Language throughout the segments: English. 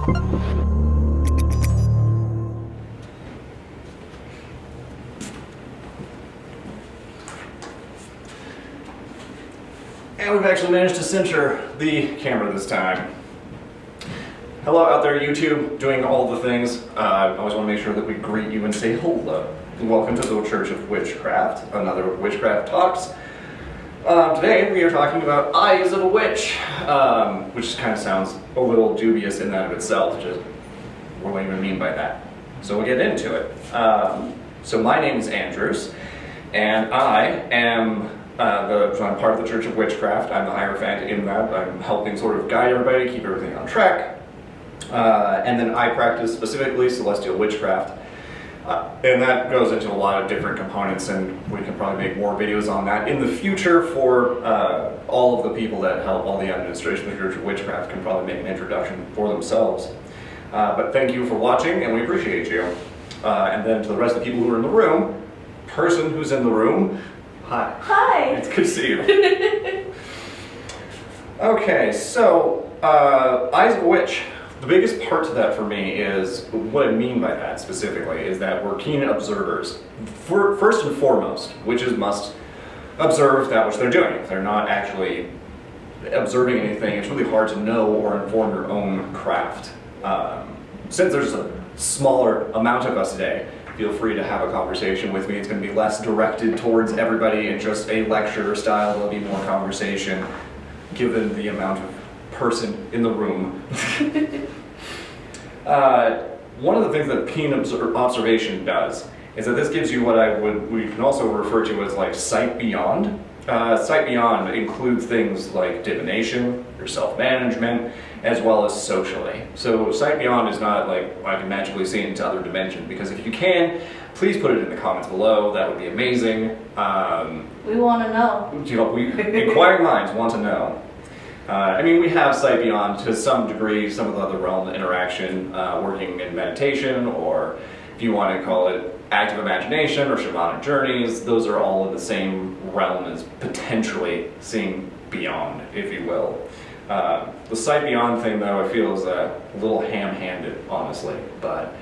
And we've actually managed to center the camera this time. Hello out there, YouTube, doing all the things. I always want to make sure that we greet you and say hello. Welcome to the Church of Witchcraft, another Witchcraft Talks. Today we are talking about Eyes of a Witch, which kind of sounds a little dubious in that of itself. Just what do I even mean by that? So we'll get into it. So my name is Andrews, and I am I'm part of the Church of Witchcraft. I'm the Hierophant in that. I'm helping sort of guide everybody, keep everything on track. And then I practice specifically celestial witchcraft. And that goes into a lot of different components, and we can probably make more videos on that in the future for all of the people that help, all the administration of the Church of Witchcraft can probably make an introduction for themselves. But thank you for watching, and we appreciate you. And then to the rest of the people who are in the room, person who's in the room, hi. Hi. It's good to see you. Okay, so Eyes of a Witch. The biggest part to that for me is, what I mean by that specifically, is that we're keen observers. First and foremost, witches must observe that which they're doing. If they're not actually observing anything, it's really hard to know or inform your own craft. Since there's a smaller amount of us today, feel free to have a conversation with me. It's going to be less directed towards everybody and just a lecture style. There'll be more conversation given the amount of person in the room. One of the things that keen observation does is that this gives you what we can also refer to as like sight beyond. Sight beyond includes things like divination, your self-management, as well as socially. So sight beyond is not like I can magically see into other dimensions, because if you can, please put it in the comments below. That would be amazing. We want to know. Inquiring minds want to know. I mean, we have sight beyond to some degree, some of the other realm interaction, working in meditation, or if you want to call it active imagination or shamanic journeys, those are all in the same realm as potentially seeing beyond, if you will. The sight beyond thing, though, I feel is a little ham-handed, honestly, but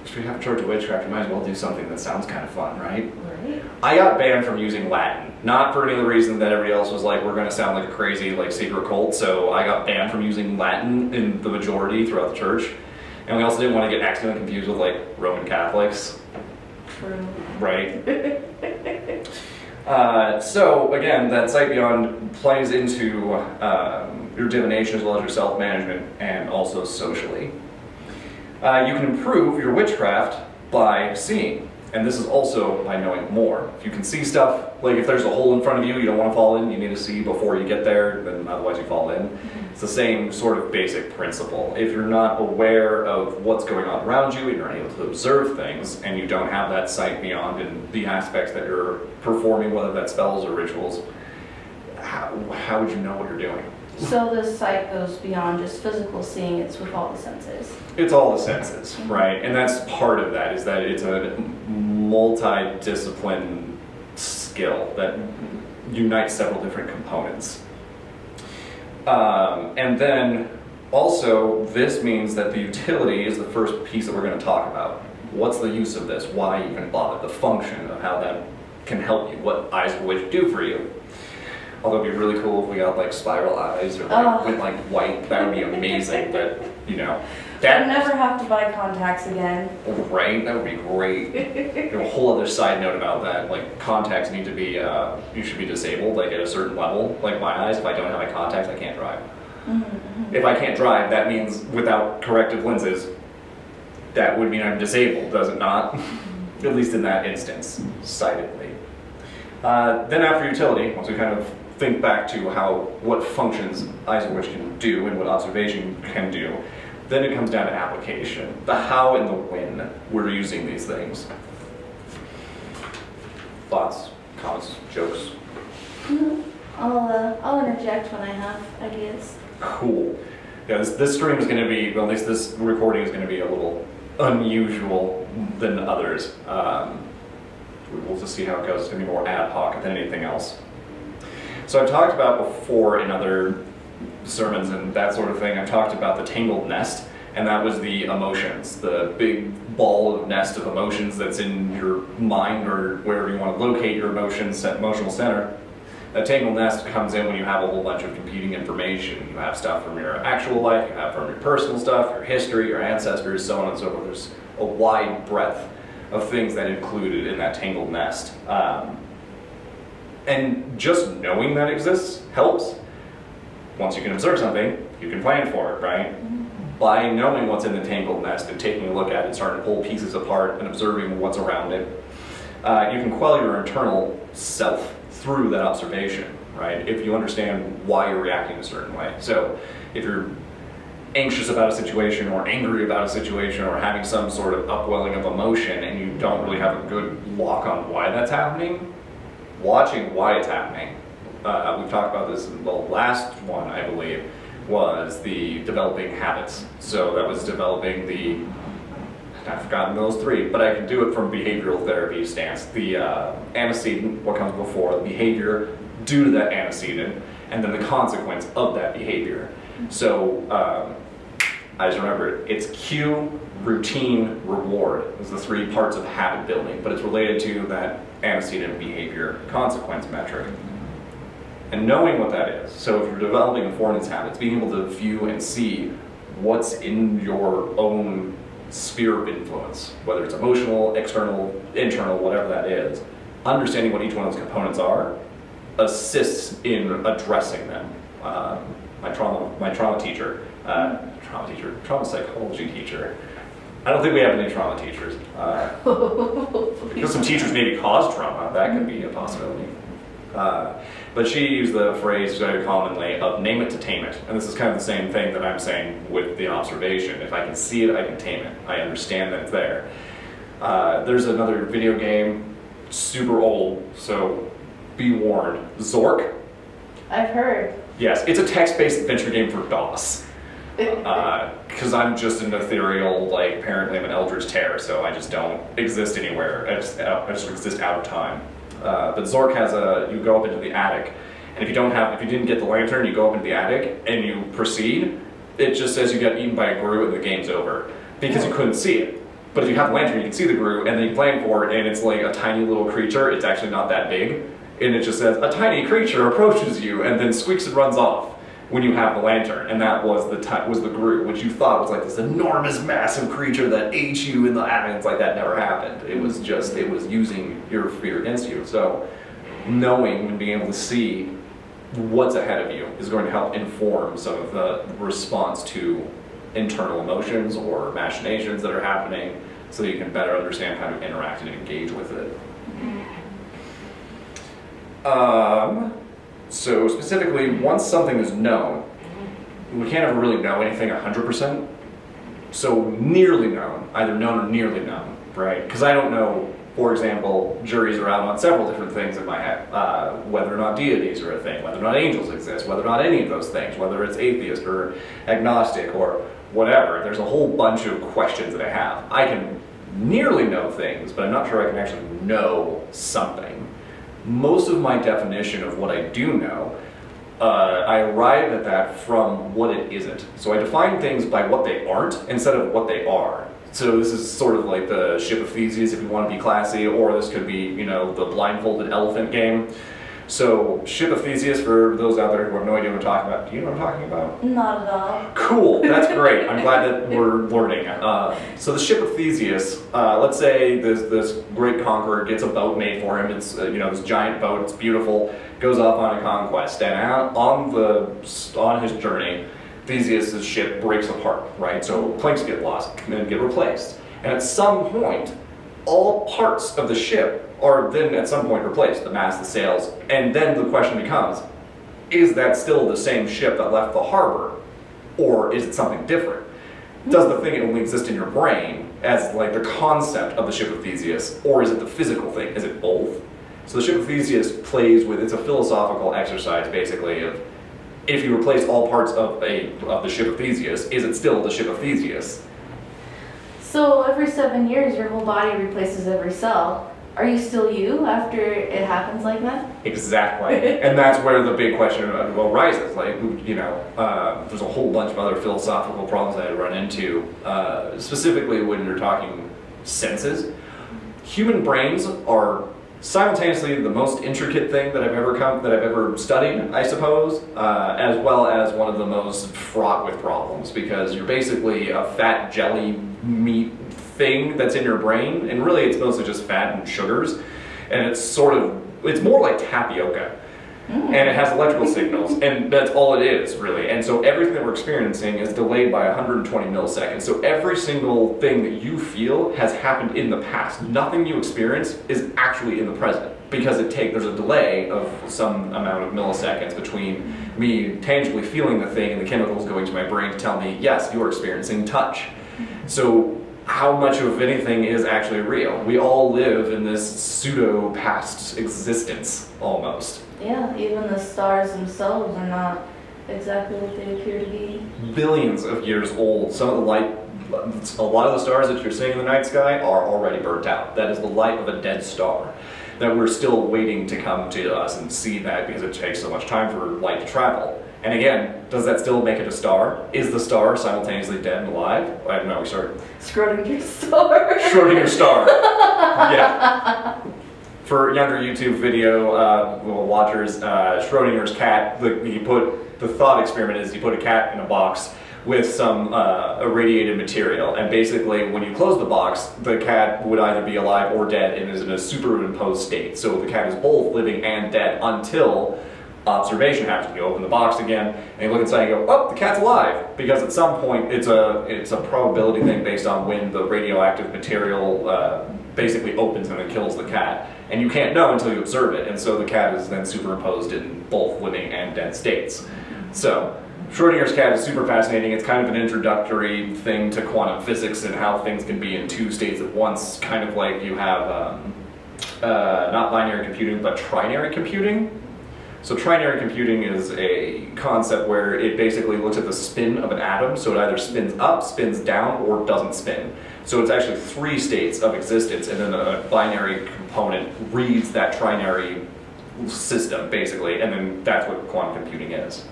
if we have a Church of Witchcraft, you might as well do something that sounds kind of fun, right? Right. I got banned from using Latin, not for any other reason that everybody else was like, we're going to sound like a crazy like secret cult, so I got banned from using Latin in the majority throughout the church. And we also didn't want to get accidentally confused with like Roman Catholics. True. Right? So again, that sight beyond plays into your divination as well as your self-management, and also socially. You can improve your witchcraft by seeing, and this is also by knowing more. If you can see stuff, like if there's a hole in front of you, you don't want to fall in, you need to see before you get there, then otherwise you fall in. It's the same sort of basic principle. If you're not aware of what's going on around you and you're able to observe things, and you don't have that sight beyond in the aspects that you're performing, whether that's spells or rituals, how would you know what you're doing? So the sight goes beyond just physical seeing, it's with all the senses. It's all the senses, right? And that's part of that, is that it's a multi-discipline skill that unites several different components. And then also, this means that the utility is the first piece that we're going to talk about. What's the use of this? Why even bother? The function of how that can help you, what Eyes of a Witch do for you. Although it'd be really cool if we got like spiral eyes or like went like white. That would be amazing. But you know, I'd never have to buy contacts again. Right? That would be great. A whole other side note about that: like contacts need to be, you should be disabled like at a certain level. Like my eyes, if I don't have my contacts, I can't drive. Mm-hmm. If I can't drive, that means without corrective lenses, that would mean I'm disabled, does it not? At least in that instance, sightedly. Then after utility, once we kind of think back to what functions Eyes of a Witch can do and what observation can do, then it comes down to application. The how and the when we're using these things. Thoughts, comments, jokes? Mm-hmm. I'll interject when I have ideas. Cool. Yeah, this stream is going to be, well, at least this recording is going to be a little unusual than others. We'll just see how it goes. It's going to be more ad hoc than anything else. So I've talked about before in other sermons and that sort of thing, I talked about the Tangle Nest, and that was the emotions, the big ball of nest of emotions that's in your mind or wherever you want to locate your emotional center. That Tangle Nest comes in when you have a whole bunch of competing information. You have stuff from your actual life, you have from your personal stuff, your history, your ancestors, so on and so forth. There's a wide breadth of things that included in that Tangled Nest. And just knowing that exists helps. Once you can observe something, you can plan for it, right? By knowing what's in the Tangled Nest and taking a look at it, starting to pull pieces apart and observing what's around it, you can quell your internal self through that observation, right? If you understand why you're reacting a certain way. So if you're anxious about a situation or angry about a situation or having some sort of upwelling of emotion and you don't really have a good lock on why that's happening, watching why it's happening. We've talked about this in the last one, I believe, was the developing habits. So that was developing the, I've forgotten those three, but I can do it from behavioral therapy stance. The antecedent, what comes before, the behavior due to that antecedent, and then the consequence of that behavior. So I just remember it's cue, routine, reward. Those are the three parts of habit building, but it's related to that antecedent behavior consequence metric. And knowing what that is, so if you're developing affordance habits, being able to view and see what's in your own sphere of influence, whether it's emotional, external, internal, whatever that is, understanding what each one of those components are, assists in addressing them. My trauma psychology teacher. I don't think we have any trauma teachers. Because some teachers maybe cause trauma, that could be a possibility. But she used the phrase very commonly of name it to tame it. And this is kind of the same thing that I'm saying with the observation. If I can see it, I can tame it. I understand that it's there. There's another video game, super old, so be warned. Zork. I've heard. Yes, it's a text-based adventure game for DOS. Because I'm just an ethereal, like, apparently I'm an Eldritch Terror, so I just don't exist anywhere. I just exist out of time. But Zork has you go up into the attic, and if you didn't get the lantern, you go up into the attic and you proceed. It just says you got eaten by a grue and the game's over because you couldn't see it. But if you have the lantern, you can see the grue, and then you plan for it, and it's like a tiny little creature. It's actually not that big, and it just says a tiny creature approaches you, and then squeaks and runs off when you have the lantern, and that was the grue, which you thought was like this enormous, massive creature that ate you in the attic. It's like that never happened. It was using your fear against you. So knowing and being able to see what's ahead of you is going to help inform some of the response to internal emotions or machinations that are happening, so that you can better understand how to interact and engage with it. So specifically, once something is known, we can't ever really know anything 100%. So nearly known, either known or nearly known, right? Because I don't know, for example, juries are out on several different things in my head. Whether or not deities are a thing, whether or not angels exist, whether or not any of those things, whether it's atheist or agnostic or whatever. There's a whole bunch of questions that I have. I can nearly know things, but I'm not sure I can actually know something. Most of my definition of what I do know, I arrive at that from what it isn't. So I define things by what they aren't instead of what they are. So this is sort of like the Ship of Theseus if you want to be classy, or this could be, the blindfolded elephant game. So Ship of Theseus, for those out there who have no idea what I'm talking about, do you know what I'm talking about? Not at all. Cool, that's great. I'm glad that we're learning. So the Ship of Theseus, let's say this great conqueror gets a boat made for him. It's this giant boat. It's beautiful. Goes off on a conquest, and on his journey, Theseus' ship breaks apart. Right, so planks get lost and get replaced, and at some point, all parts of the ship are then at some point replaced, the mast, the sails, and then the question becomes, is that still the same ship that left the harbor, or is it something different? Does the thing only exist in your brain as like the concept of the Ship of Theseus, or is it the physical thing? Is it both? So the Ship of Theseus plays with, it's a philosophical exercise basically of, if you replace all parts of the Ship of Theseus, is it still the Ship of Theseus? So every 7 years, your whole body replaces every cell. Are you still you after it happens like that? Exactly. And that's where the big question arises. Like, you know, there's a whole bunch of other philosophical problems that I run into, specifically when you're talking senses. Human brains are simultaneously the most intricate thing that I've ever studied, I suppose, as well as one of the most fraught with problems, because you're basically a fat jelly meat thing that's in your brain, and really it's mostly just fat and sugars, and it's more like tapioca. And it has electrical signals, and that's all it is, really. And so everything that we're experiencing is delayed by 120 milliseconds. So every single thing that you feel has happened in the past. Nothing you experience is actually in the present, because there's a delay of some amount of milliseconds between me tangibly feeling the thing and the chemicals going to my brain to tell me, yes, you're experiencing touch. So how much of anything is actually real? We all live in this pseudo-past existence, almost. Yeah, even the stars themselves are not exactly what they appear to be. Billions of years old. A lot of the stars that you're seeing in the night sky are already burnt out. That is the light of a dead star that we're still waiting to come to us and see that, because it takes so much time for light to travel. And again, does that still make it a star? Is the star simultaneously dead and alive? I don't know, we started. Schrodinger's star. Schrodinger's star. Yeah. For younger YouTube video watchers, Schrodinger's cat, the thought experiment is you put a cat in a box with some irradiated material, and basically when you close the box, the cat would either be alive or dead and is in a superimposed state. So the cat is both living and dead until observation happens. You open the box again and you look inside and go, oh, the cat's alive, because at some point it's a probability thing based on when the radioactive material basically opens and then kills the cat, and you can't know until you observe it, and so the cat is then superimposed in both living and dead states. So Schrodinger's cat is super fascinating. It's kind of an introductory thing to quantum physics and how things can be in two states at once, kind of like you have not binary computing but trinary computing. So trinary computing is a concept where it basically looks at the spin of an atom, so it either spins up, spins down, or doesn't spin. So it's actually three states of existence, and then a binary component reads that trinary system, basically, and then that's what quantum computing is.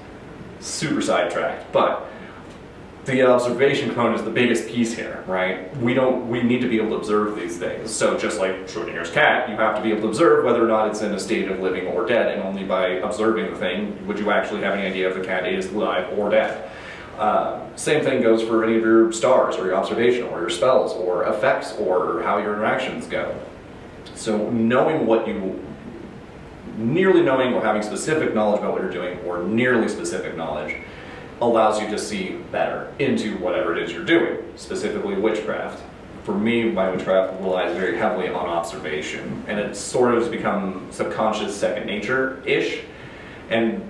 Super sidetracked, but the observation component is the biggest piece here, right? We need to be able to observe these things. So just like Schrodinger's cat, you have to be able to observe whether or not it's in a state of living or dead, and only by observing the thing would you actually have any idea if the cat is alive or dead. Same thing goes for any of your stars, or your observation, or your spells, or effects, or how your interactions go. So nearly knowing or having specific knowledge about what you're doing, or nearly specific knowledge, allows you to see better into whatever it is you're doing, specifically witchcraft. For me, my witchcraft relies very heavily on observation, and it sort of has become subconscious second nature-ish, and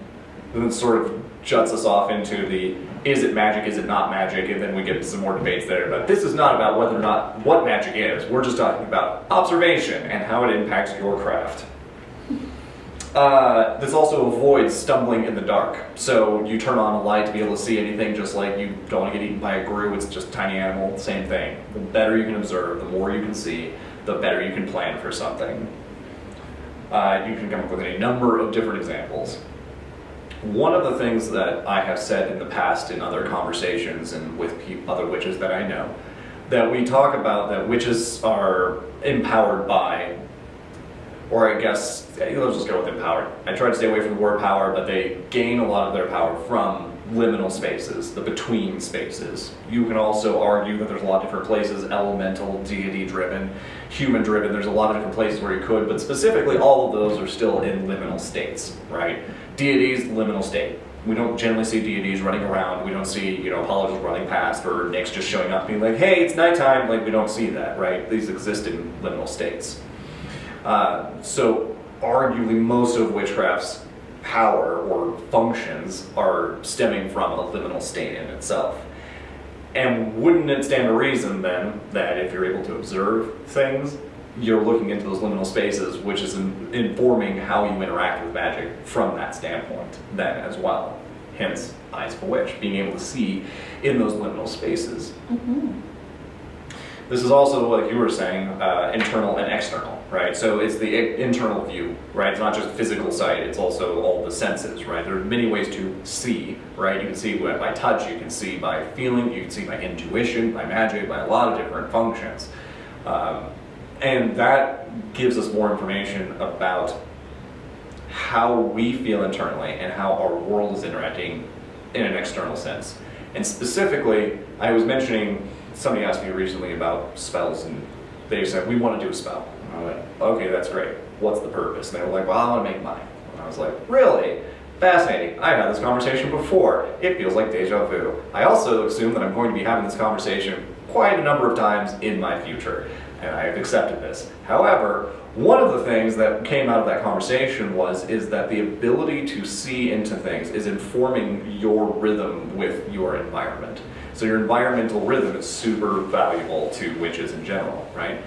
then it sort of juts us off into the, is it magic, is it not magic, and then we get some more debates there. But this is not about whether or not what magic is. We're just talking about observation and how it impacts your craft. This also avoids stumbling in the dark. So you turn on a light to be able to see anything, just like you don't want to get eaten by a grue, it's just a tiny animal, same thing. The better you can observe, the more you can see, the better you can plan for something. You can come up with any number of different examples. One of the things that I have said in the past in other conversations and with other witches that I know, that we talk about that witches are empowered by, or I guess, let's just go with empowered. I try to stay away from the word power, but they gain a lot of their power from liminal spaces, the between spaces. You can also argue that there's a lot of different places, elemental, deity-driven, human-driven, there's a lot of different places where you could, but specifically all of those are still in liminal states, right? Deities, liminal state. We don't generally see deities running around, we don't see, Apollo just running past, or Nyx just showing up being like, hey, it's nighttime, we don't see that, right? These exist in liminal states. So arguably most of witchcraft's power or functions are stemming from a liminal state in itself. And wouldn't it stand to reason then that if you're able to observe things, you're looking into those liminal spaces, which is informing how you interact with magic from that standpoint then as well. Hence, Eyes of a Witch, being able to see in those liminal spaces. Mm-hmm. This is also, like you were saying, internal and external, right? So it's the internal view, right? It's not just physical sight, it's also all the senses, right? There are many ways to see, right? You can see by touch, you can see by feeling, you can see by intuition, by magic, by a lot of different functions. And that gives us more information about how we feel internally and how our world is interacting in an external sense. And specifically, I was mentioning, somebody asked me recently about spells, and they said, we want to do a spell. And I went, okay, that's great. What's the purpose? And they were like, well, I want to make money. And I was like, really? Fascinating. I've had this conversation before. It feels like deja vu. I also assume that I'm going to be having this conversation quite a number of times in my future, and I have accepted this. However, one of the things that came out of that conversation is that the ability to see into things is informing your rhythm with your environment. So your environmental rhythm is super valuable to witches in general, right?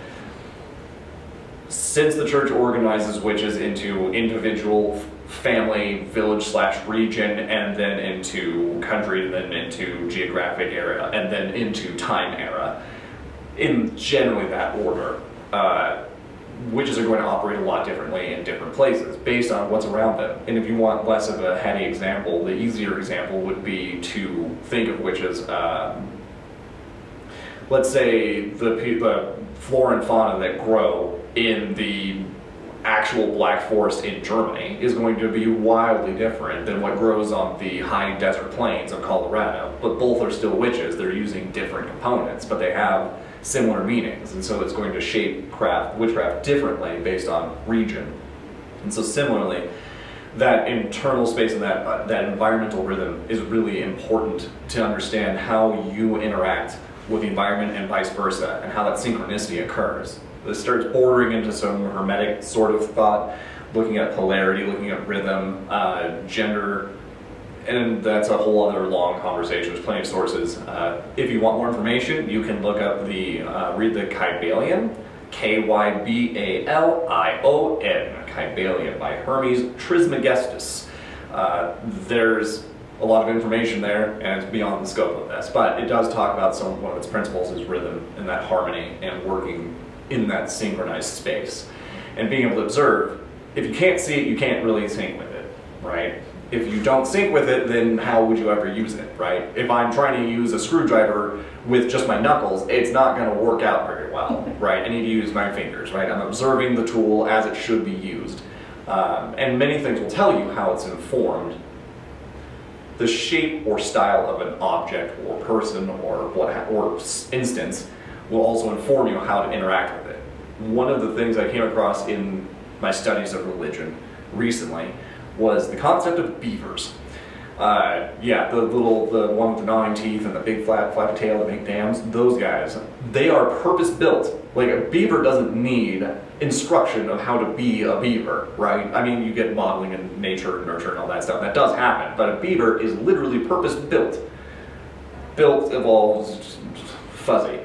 Since the church organizes witches into individual, family, village/region, and then into country, and then into geographic area, and then into time era, in generally that order, witches are going to operate a lot differently in different places based on what's around them. And if you want less of a heady example, the easier example would be to think of witches, let's say the flora and fauna that grow in the actual Black Forest in Germany is going to be wildly different than what grows on the high desert plains of Colorado. But both are still witches. They're using different components, but they have similar meanings, and so it's going to shape witchcraft differently based on region. And so similarly, that internal space and that environmental rhythm is really important to understand how you interact with the environment and vice versa, and how that synchronicity occurs. This starts bordering into some hermetic sort of thought, looking at polarity, looking at rhythm, gender, and that's a whole other long conversation. There's plenty of sources. If you want more information, you can look up read the Kybalion, Kybalion, Kybalion by Hermes Trismegistus. There's a lot of information there, and it's beyond the scope of this, but it does talk about one of its principles is rhythm and that harmony and working in that synchronized space. And being able to observe, if you can't see it, you can't really sync with it, right? If you don't sync with it, then how would you ever use it, right? If I'm trying to use a screwdriver with just my knuckles, it's not going to work out very well, right? I need to use my fingers, right? I'm observing the tool as it should be used. And many things will tell you how it's informed. The shape or style of an object or person or instance will also inform you how to interact with it. One of the things I came across in my studies of religion recently was the concept of beavers. The one with the gnawing teeth and the big flat tail that make dams, those guys, they are purpose built. Like, a beaver doesn't need instruction of how to be a beaver, right? I mean, you get modeling and nature and nurture and all that stuff, that does happen, but a beaver is literally purpose built. Built, evolves, fuzzy.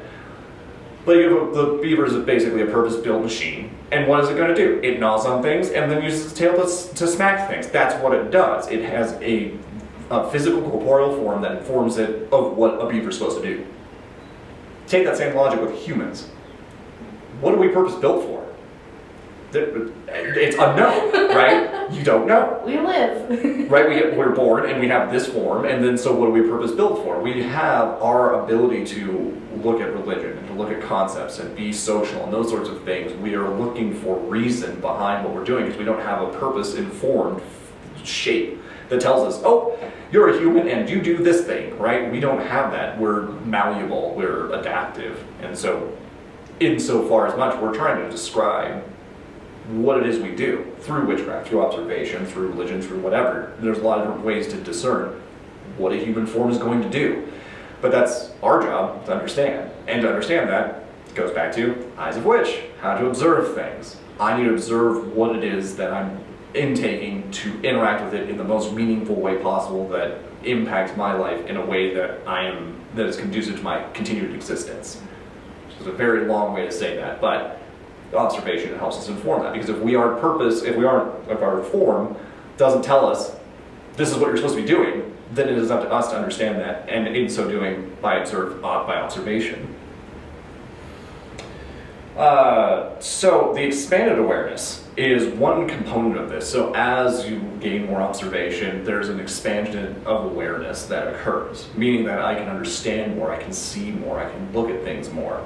But the beaver is basically a purpose-built machine, and what is it going to do? It gnaws on things and then uses its tail to smack things. That's what it does. It has a physical, corporeal form that informs it of what a beaver is supposed to do. Take that same logic with humans. What are we purpose-built for? It's unknown, right? You don't know. We live. Right, we're born and we have this form, and then so what are we purpose-built for? We have our ability to look at religion and to look at concepts and be social and those sorts of things. We are looking for reason behind what we're doing because we don't have a purpose-informed shape that tells us, oh, you're a human and you do this thing, right? We don't have that. We're malleable, we're adaptive, and so insofar as much we're trying to describe what it is we do through witchcraft, through observation, through religion, through whatever. There's a lot of different ways to discern what a human form is going to do. But that's our job to understand. And to understand that goes back to Eyes of Witch, how to observe things. I need to observe what it is that I'm intaking to interact with it in the most meaningful way possible that impacts my life in a way that is conducive to my continued existence. Which is a very long way to say that, but observation helps us inform that, because if our form doesn't tell us this is what you're supposed to be doing, then it is up to us to understand that, and in so doing by observation. So the expanded awareness is one component of this. So as you gain more observation, there's an expansion of awareness that occurs, meaning that I can understand more, I can see more, I can look at things more.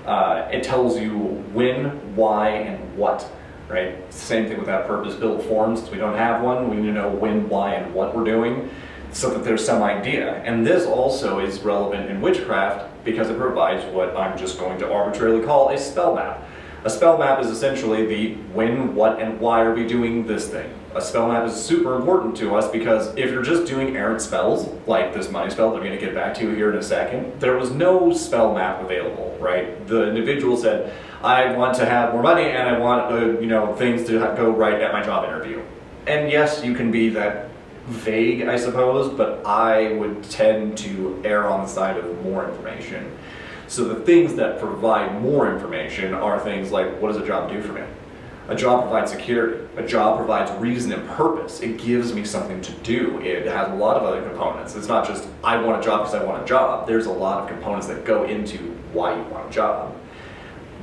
It tells you when, why, and what, right? Same thing with that purpose-built form. Since we don't have one, we need to know when, why, and what we're doing so that there's some idea. And this also is relevant in witchcraft because it provides what I'm just going to arbitrarily call a spell map. A spell map is essentially the when, what, and why are we doing this thing. A spell map is super important to us because if you're just doing errant spells, like this money spell that I'm going to get back to here in a second, there was no spell map available, right? The individual said, I want to have more money and I want things to go right at my job interview. And yes, you can be that vague, I suppose, but I would tend to err on the side of more information. So the things that provide more information are things like, what does a job do for me? A job provides security. A job provides reason and purpose. It gives me something to do. It has a lot of other components. It's not just, I want a job because I want a job. There's a lot of components that go into why you want a job.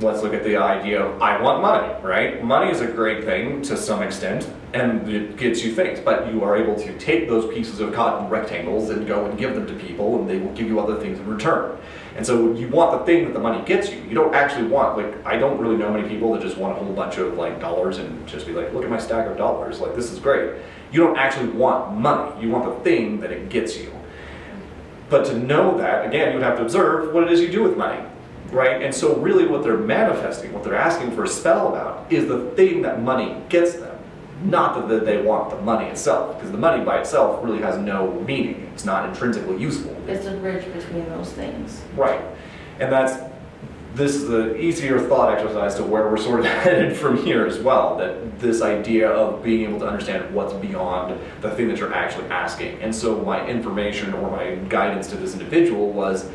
Let's look at the idea of, I want money, right? Money is a great thing to some extent, and it gets you things, but you are able to take those pieces of cotton rectangles and go and give them to people, and they will give you other things in return. And so you want the thing that the money gets you. You don't actually want, I don't really know many people that just want a whole bunch of dollars and just be like, look at my stack of dollars, this is great. You don't actually want money. You want the thing that it gets you. But to know that, again, you would have to observe what it is you do with money. Right? And so really what they're manifesting, what they're asking for a spell about, is the thing that money gets them. Not that they want the money itself, because the money by itself really has no meaning. It's not intrinsically useful. It's a bridge between those things. Right. And this is the easier thought exercise to where we're sort of headed from here as well, that this idea of being able to understand what's beyond the thing that you're actually asking. And so my information or my guidance to this individual was,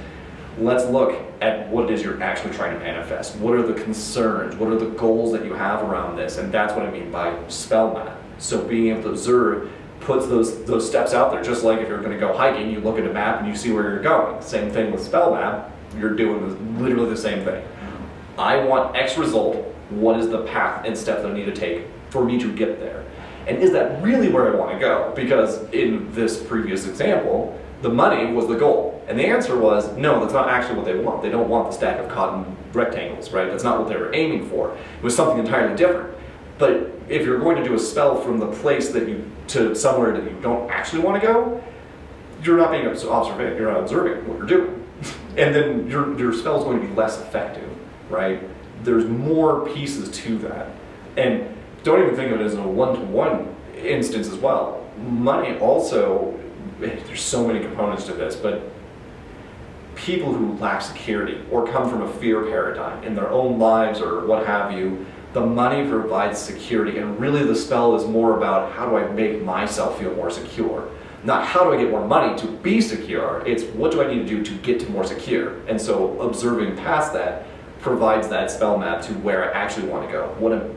let's look at what it is you're actually trying to manifest. What are the concerns? What are the goals that you have around this? And that's what I mean by spell map. So being able to observe puts those steps out there. Just like if you're going to go hiking, you look at a map and you see where you're going. Same thing with spell map. You're doing literally the same thing. I want X result. What is the path and steps that I need to take for me to get there? And is that really where I want to go? Because in this previous example, the money was the goal. And the answer was, no, that's not actually what they want. They don't want the stack of cotton rectangles, right? That's not what they were aiming for. It was something entirely different. But if you're going to do a spell from the place to somewhere that you don't actually want to go, you're not being observant, you're not observing what you're doing. And then your spell is going to be less effective, right? There's more pieces to that. And don't even think of it as a one-to-one instance as well. Money also, there's so many components to this, but people who lack security or come from a fear paradigm in their own lives or what have you, the money provides security, and really the spell is more about how do I make myself feel more secure. Not how do I get more money to be secure, it's what do I need to do to get to more secure. And so observing past that provides that spell map to where I actually want to go, what I'm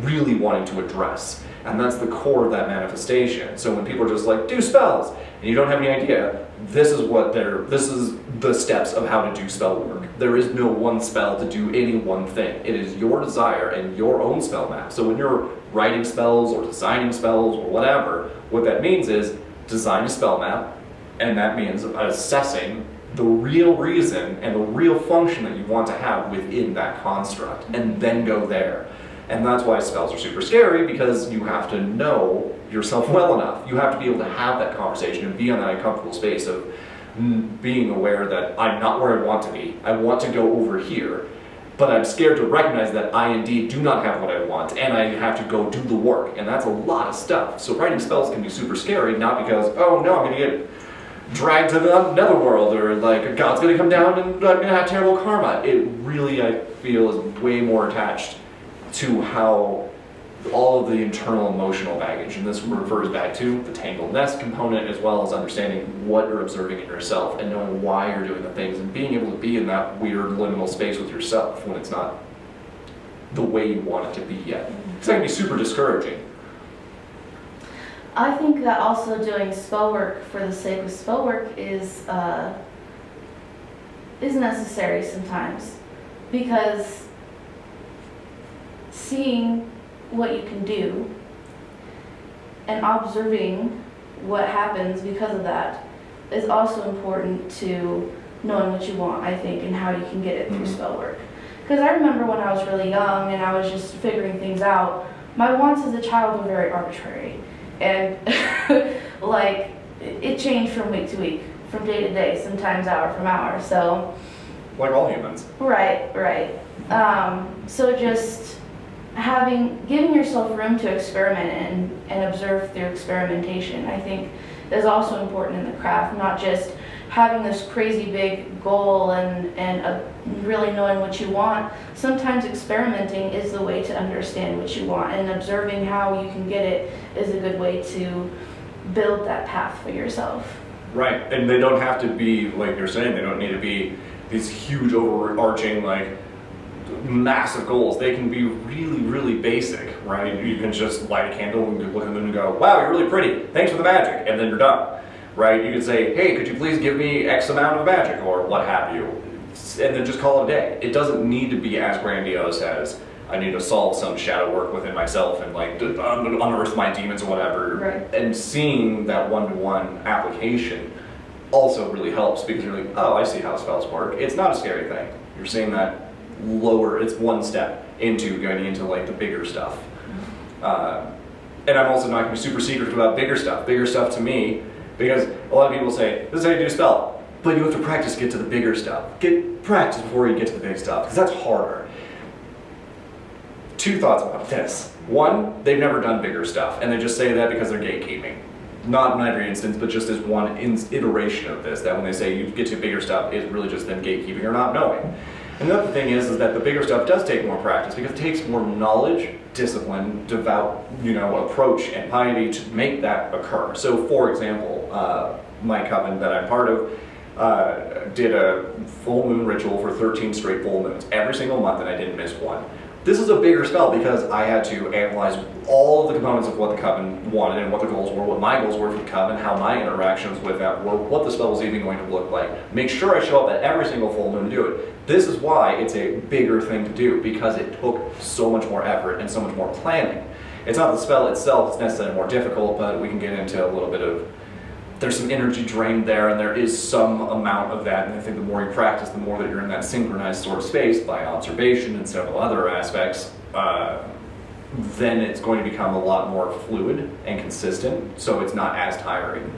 really wanting to address. And that's the core of that manifestation. So when people are just like, do spells, and you don't have any idea, this is the steps of how to do spell work. There is no one spell to do any one thing. It is your desire and your own spell map. So when you're writing spells or designing spells or whatever, what that means is design a spell map, and that means assessing the real reason and the real function that you want to have within that construct, and then go there. And that's why spells are super scary, because you have to know yourself well enough. You have to be able to have that conversation and be on that uncomfortable space of being aware that I'm not where I want to be. I want to go over here, but I'm scared to recognize that I indeed do not have what I want, and I have to go do the work. And that's a lot of stuff. So writing spells can be super scary, not because, oh no, I'm going to get dragged to the netherworld, or like God's going to come down and I'm going to have terrible karma. It really, I feel, is way more attached to how all of the internal emotional baggage, and this refers back to the Tangle Nest component, as well as understanding what you're observing in yourself and knowing why you're doing the things and being able to be in that weird liminal space with yourself when it's not the way you want it to be yet. It's going to be super discouraging. I think that also doing spell work for the sake of spell work is necessary sometimes, because seeing what you can do and observing what happens because of that is also important to knowing what you want, I think, and how you can get it through spell work. Because I remember when I was really young and I was just figuring things out, my wants as a child were very arbitrary. And like, it changed from week to week, from day to day, sometimes hour from hour, so. Like all humans. Right. So just giving yourself room to experiment and observe through experimentation, I think is also important in the craft, not just having this crazy big goal and really knowing what you want. Sometimes experimenting is the way to understand what you want, and observing how you can get it is a good way to build that path for yourself. Right, and they don't have to be, like you're saying, they don't need to be these huge overarching, like, massive goals. They can be really, really basic, right? You can just light a candle and look at them and go, wow, you're really pretty, thanks for the magic, and then you're done, right? You could say, hey, could you please give me X amount of magic, or what have you, and then just call it a day. It doesn't need to be as grandiose as, I need to solve some shadow work within myself and like unearth my demons or whatever. Right. And seeing that one-to-one application also really helps, because you're like, oh, I see how spells work. It's not a scary thing. You're seeing that it's one step into going into like the bigger stuff. And I'm also not going to be super secretive about bigger stuff. Bigger stuff to me, because a lot of people say, this is how you do spell, but you have to practice to get to the bigger stuff. Get practice before you get to the big stuff, because that's harder. Two thoughts about this. One, they've never done bigger stuff, and they just say that because they're gatekeeping. Not in every instance, but just as one iteration of this, that when they say you get to bigger stuff, it's really just them gatekeeping or not knowing. Another thing is that the bigger stuff does take more practice, because it takes more knowledge, discipline, devout, approach and piety to make that occur. So, for example, my coven that I'm part of did a full moon ritual for 13 straight full moons, every single month, and I didn't miss one. This is a bigger spell because I had to analyze all of the components of what the coven wanted and what the goals were, what my goals were for the coven, how my interactions with that were, what the spell was even going to look like. Make sure I show up at every single full moon to do it. This is why it's a bigger thing to do, because it took so much more effort and so much more planning. It's not the spell itself that's necessarily more difficult, but we can get into a little bit of, there's some energy drained there, and there is some amount of that, and I think the more you practice, the more that you're in that synchronized sort of space by observation and several other aspects, then it's going to become a lot more fluid and consistent, so it's not as tiring.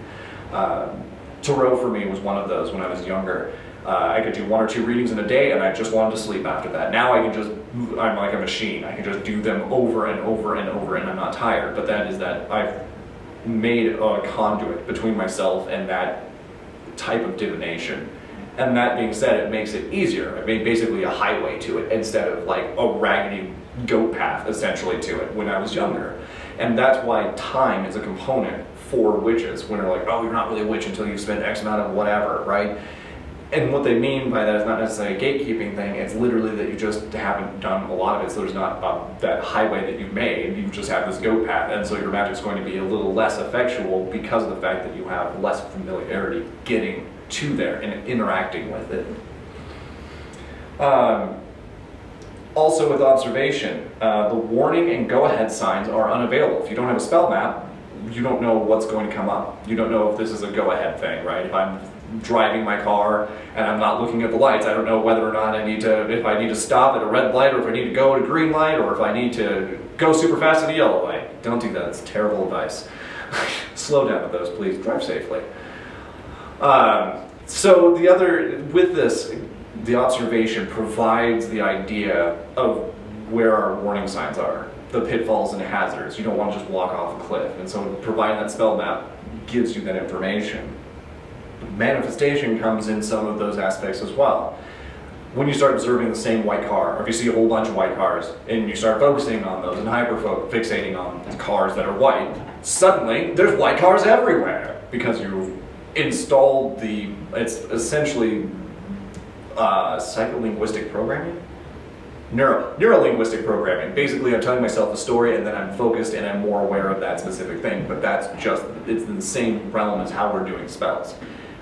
Tarot for me was one of those when I was younger. I could do 1 or 2 readings in a day, and I just wanted to sleep after that. Now I'm like a machine. I can just do them over and over and over, and I'm not tired, but that is that I've made a conduit between myself and that type of divination. And that being said, it makes it easier. I made basically a highway to it instead of like a raggedy goat path essentially to it when I was younger. And that's why time is a component for witches, when they're like, oh, you're not really a witch until you've spent X amount of whatever, right? And what they mean by that is not necessarily a gatekeeping thing, it's literally that you just haven't done a lot of it, so there's not that highway that you've made, you just have this goat path, and so your magic's going to be a little less effectual because of the fact that you have less familiarity getting to there and interacting with it. Also with observation, the warning and go-ahead signs are unavailable. If you don't have a spell map, you don't know what's going to come up. You don't know if this is a go-ahead thing, right? If I'm driving my car and I'm not looking at the lights, I don't know whether or not if I need to stop at a red light, or if I need to go at a green light, or if I need to go super fast at a yellow light. Don't do that, it's terrible advice. Slow down with those, please, drive safely. So with this, the observation provides the idea of where our warning signs are, the pitfalls and hazards. You don't want to just walk off a cliff, and so providing that spell map gives you that information. Manifestation comes in some of those aspects as well. When you start observing the same white car, or if you see a whole bunch of white cars, and you start focusing on those and hyper-fixating on cars that are white, suddenly there's white cars everywhere, because you've installed it's essentially psycholinguistic programming? Neuro-linguistic programming. Basically, I'm telling myself a story, and then I'm focused and I'm more aware of that specific thing, but it's in the same realm as how we're doing spells.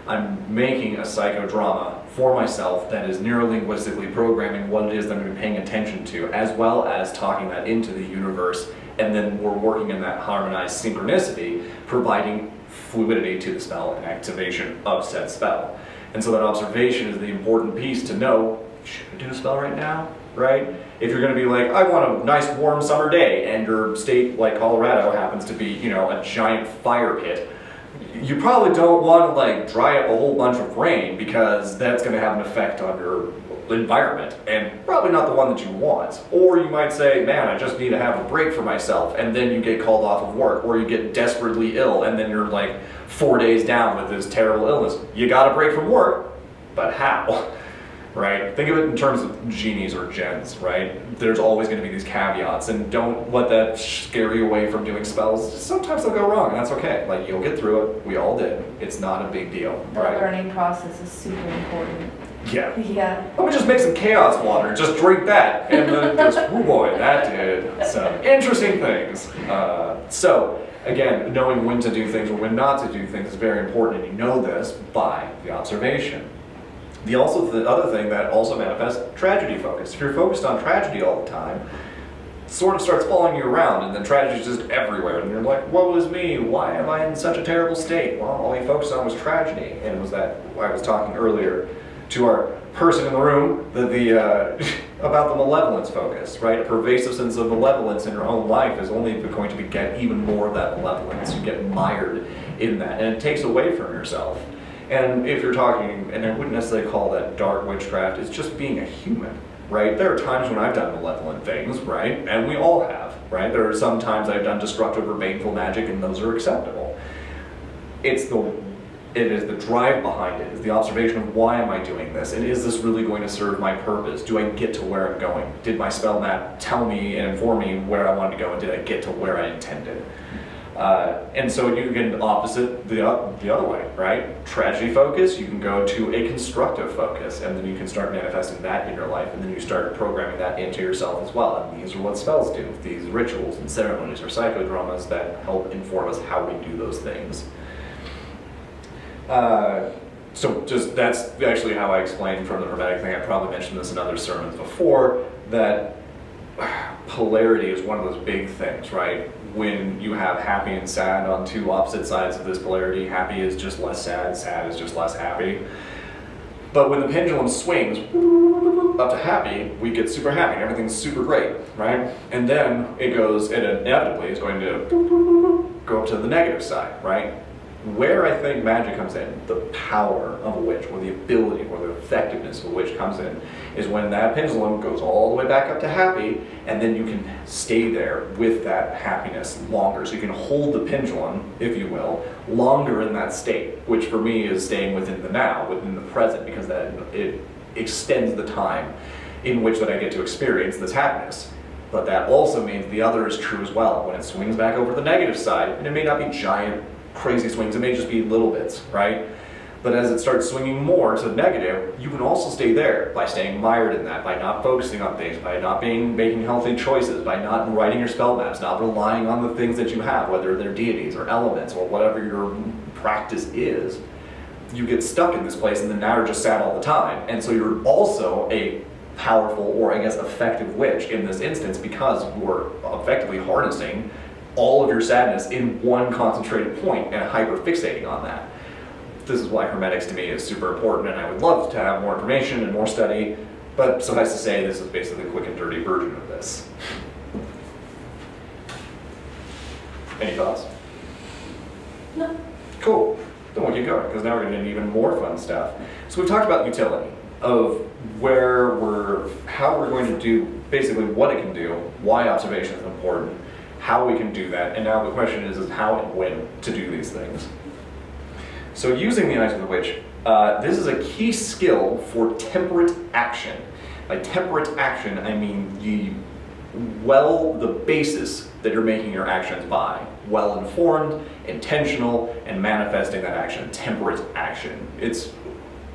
I'm making a psychodrama for myself that is neurolinguistically programming what it is that I'm going to be paying attention to, as well as talking that into the universe, and then we're working in that harmonized synchronicity, providing fluidity to the spell and activation of said spell. And so that observation is the important piece to know, should I do a spell right now, right? If you're going to be like, I want a nice warm summer day, and your state, like Colorado, happens to be, you know, a giant fire pit, you probably don't want to like dry up a whole bunch of rain, because that's going to have an effect on your environment, and probably not the one that you want. Or you might say, man, I just need to have a break for myself, and then you get called off of work, or you get desperately ill, and then you're like 4 days down with this terrible illness. You got a break from work, but how? Right? Think of it in terms of genies or gens, right? There's always going to be these caveats, and don't let that scare you away from doing spells. Sometimes they'll go wrong, and that's okay. Like, you'll get through it. We all did. It's not a big deal, The right? learning process is super important. Yeah. Yeah. Let me just make some chaos water, just drink that, and then just, oh boy, that did some interesting things. So, again, knowing when to do things or when not to do things is very important, and you know this by the observation. The other thing that also manifests tragedy focus. If you're focused on tragedy all the time, it sort of starts following you around, and then tragedy's just everywhere, and you're like, woe is me, why am I in such a terrible state? Well, all you focused on was tragedy, and it was that I was talking earlier to our person in the room about the malevolence focus, right? A pervasive sense of malevolence in your own life is only going to get even more of that malevolence. You get mired in that, and it takes away from yourself. And if you're talking, and I wouldn't necessarily call that dark witchcraft, it's just being a human, right? There are times when I've done malevolent things, right? And we all have, right? There are some times I've done destructive or baneful magic, and those are acceptable. It is the drive behind it, is the observation of why am I doing this, and is this really going to serve my purpose? Do I get to where I'm going? Did my spell map tell me and inform me where I wanted to go, and did I get to where I intended? And so you can opposite the other way, right? Tragedy focus, you can go to a constructive focus, and then you can start manifesting that in your life, and then you start programming that into yourself as well. And these are what spells do. These rituals and ceremonies or psychodramas that help inform us how we do those things. So just that's actually how I explained from the Hermetic thing. I probably mentioned this in other sermons before, that polarity is one of those big things, right? When you have happy and sad on two opposite sides of this polarity, happy is just less sad, sad is just less happy. But when the pendulum swings up to happy, we get super happy and everything's super great, right? And then it inevitably is going to go up to the negative side, right? Where I think magic comes in, the power of a witch, or the ability or the effectiveness of a witch comes in, is when that pendulum goes all the way back up to happy, and then you can stay there with that happiness longer. So you can hold the pendulum, if you will, longer in that state, which for me is staying within the now, within the present, because that it extends the time in which that I get to experience this happiness. But that also means the other is true as well. When it swings back over the negative side, and it may not be giant, crazy swings, it may just be little bits, right? But as it starts swinging more to the negative, you can also stay there by staying mired in that, by not focusing on things, by not making healthy choices, by not writing your spell maps, not relying on the things that you have, whether they're deities or elements or whatever your practice is. You get stuck in this place, and then now you're just sad all the time. And so you're also a powerful, or I guess effective witch in this instance, because you're effectively harnessing all of your sadness in one concentrated point and hyper-fixating on that. This is why Hermetics to me is super important, and I would love to have more information and more study, but suffice to say, this is basically a quick and dirty version of this. Any thoughts? No. Cool. Then we'll keep going, because now we're going to do even more fun stuff. So we've talked about utility, of how we're going to do, basically what it can do, why observation is important, how we can do that, and now the question is how and when to do these things. So using the Eyes of the Witch, this is a key skill for temperate action. By temperate action, I mean the basis that you're making your actions by. Well-informed, intentional, and manifesting that action. Temperate action. It's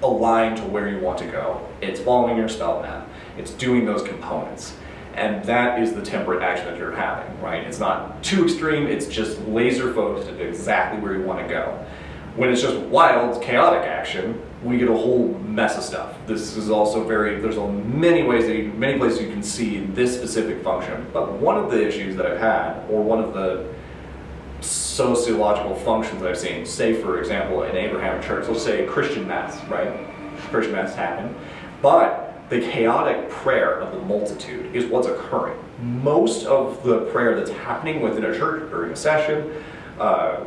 aligned to where you want to go. It's following your spell map. It's doing those components. And that is the temperate action that you're having, right? It's not too extreme, it's just laser focused at exactly where you want to go. When it's just wild, chaotic action, we get a whole mess of stuff. This is also there's many places you can see this specific function. But one of the issues that I've had, or one of the sociological functions that I've seen, say for example in Abrahamic church, let's say Christian mass, right? Christian mass happen, but the chaotic prayer of the multitude is what's occurring. Most of the prayer that's happening within a church during a session,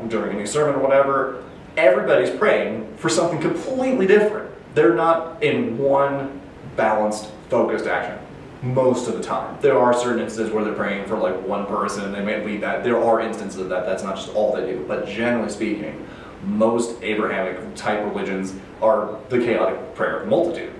during any sermon or whatever, everybody's praying for something completely different. They're not in one balanced, focused action most of the time. There are certain instances where they're praying for like one person and they may lead that. There are instances of that. That's not just all they do. But generally speaking, most Abrahamic type religions are the chaotic prayer of the multitude.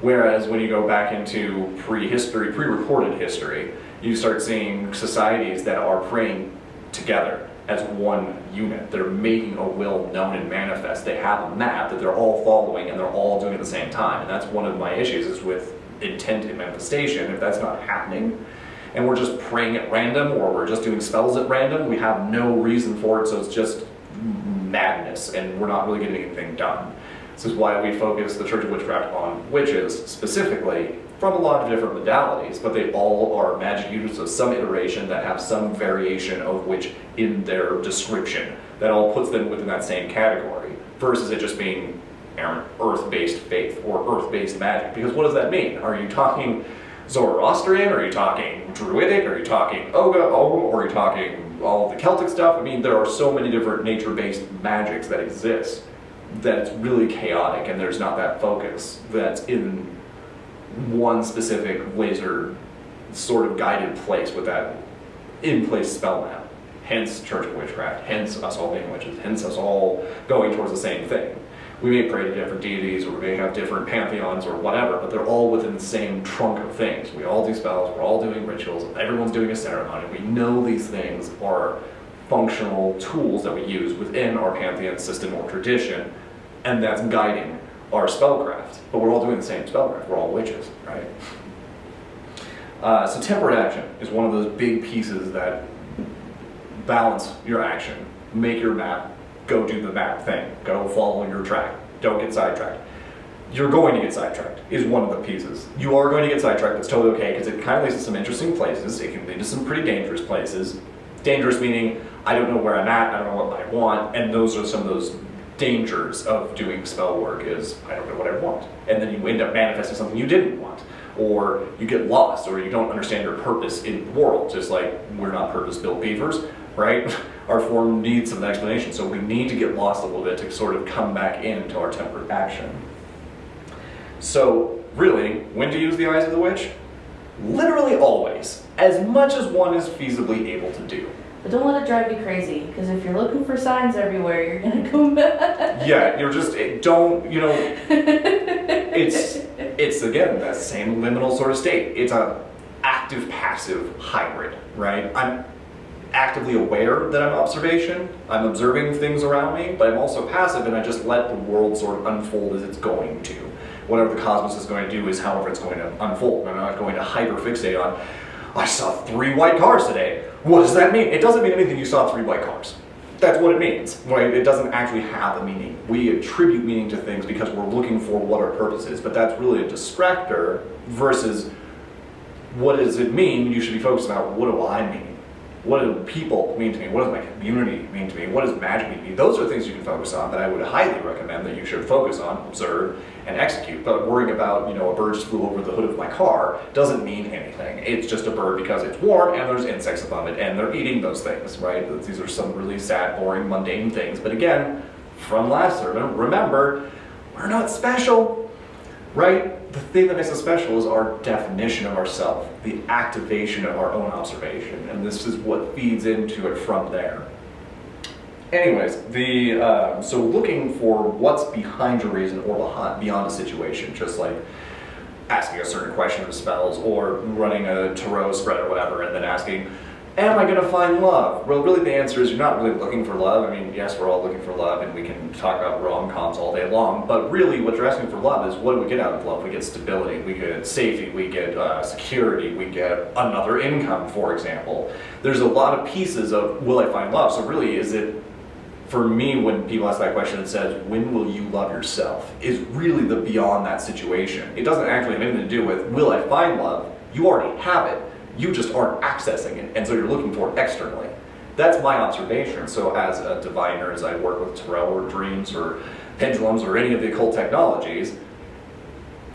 Whereas when you go back into prehistory, pre-recorded history, you start seeing societies that are praying together as one unit. They're making a will known and manifest. They have a map that they're all following and they're all doing at the same time. And that's one of my issues is with intent and manifestation. If that's not happening and we're just praying at random or we're just doing spells at random, we have no reason for it, so it's just madness and we're not really getting anything done. This is why we focus the Church of Witchcraft on witches specifically from a lot of different modalities, but they all are magic users of some iteration that have some variation of witch in their description. That all puts them within that same category, versus it just being earth-based faith or earth-based magic. Because what does that mean? Are you talking Zoroastrian? Are you talking Druidic? Are you talking Oga, or are you talking all the Celtic stuff? I mean, there are so many different nature-based magics that exist that it's really chaotic and there's not that focus that's in one specific laser sort of guided place with that in-place spell map. Hence Church of Witchcraft, hence us all being witches, hence us all going towards the same thing. We may pray to different deities or we may have different pantheons or whatever, but they're all within the same trunk of things. We all do spells, we're all doing rituals, everyone's doing a ceremony. We know these things are functional tools that we use within our pantheon system or tradition, and that's guiding our spellcraft. But we're all doing the same spellcraft, we're all witches, right? So temperate action is one of those big pieces that balance your action. Make your map, go do the map thing, go follow your track, don't get sidetracked. You're going to get sidetracked is one of the pieces. You are going to get sidetracked, that's totally okay, because it kind of leads to some interesting places. It can lead to some pretty dangerous places. Dangerous meaning, I don't know where I'm at, I don't know what I want, and those are some of those dangers of doing spell work is, I don't know what I want. And then you end up manifesting something you didn't want. Or you get lost, or you don't understand your purpose in the world, just like we're not purpose-built beavers, right? Our form needs some explanation, so we need to get lost a little bit to sort of come back into our temperate action. So really, when to use the eyes of the witch? Literally always, as much as one is feasibly able to do. But don't let it drive you crazy, because if you're looking for signs everywhere, you're gonna go mad. Yeah, you're just, it's again, that same liminal sort of state. It's a active-passive hybrid, right? I'm actively aware that I'm observing things around me, but I'm also passive and I just let the world sort of unfold as it's going to. Whatever the cosmos is going to do is however it's going to unfold. I'm not going to hyper-fixate on, I saw 3 white cars today. What does that mean? It doesn't mean anything you saw 3 white cars. That's what it means, right? It doesn't actually have a meaning. We attribute meaning to things because we're looking for what our purpose is, but that's really a distractor versus what does it mean? You should be focused on what do I mean? What do people mean to me? What does my community mean to me? What does magic mean to me? Those are things you can focus on that I would highly recommend that you should focus on, observe, and execute. But worrying about, a bird just flew over the hood of my car doesn't mean anything. It's just a bird because it's warm and there's insects above it and they're eating those things, right? These are some really sad, boring, mundane things. But again, from last sermon, remember, we're not special, right? The thing that makes us special is our definition of ourself, the activation of our own observation, and this is what feeds into it from there. Anyways, so looking for what's behind your reason or beyond a situation, just like asking a certain question of spells or running a tarot spread or whatever, and then asking, am I going to find love? Well, really the answer is you're not really looking for love. I mean, yes, we're all looking for love, and we can talk about rom-coms all day long, but really what you're asking for love is, what do we get out of love? We get stability, we get safety, we get security, we get another income, for example. There's a lot of pieces of, will I find love? So really, is it for me, when people ask that question, it says, when will you love yourself, is really the beyond that situation. It doesn't actually have anything to do with, will I find love? You already have it. You just aren't accessing it, and so you're looking for it externally. That's my observation. So as a diviner, as I work with tarot or dreams or pendulums or any of the occult technologies,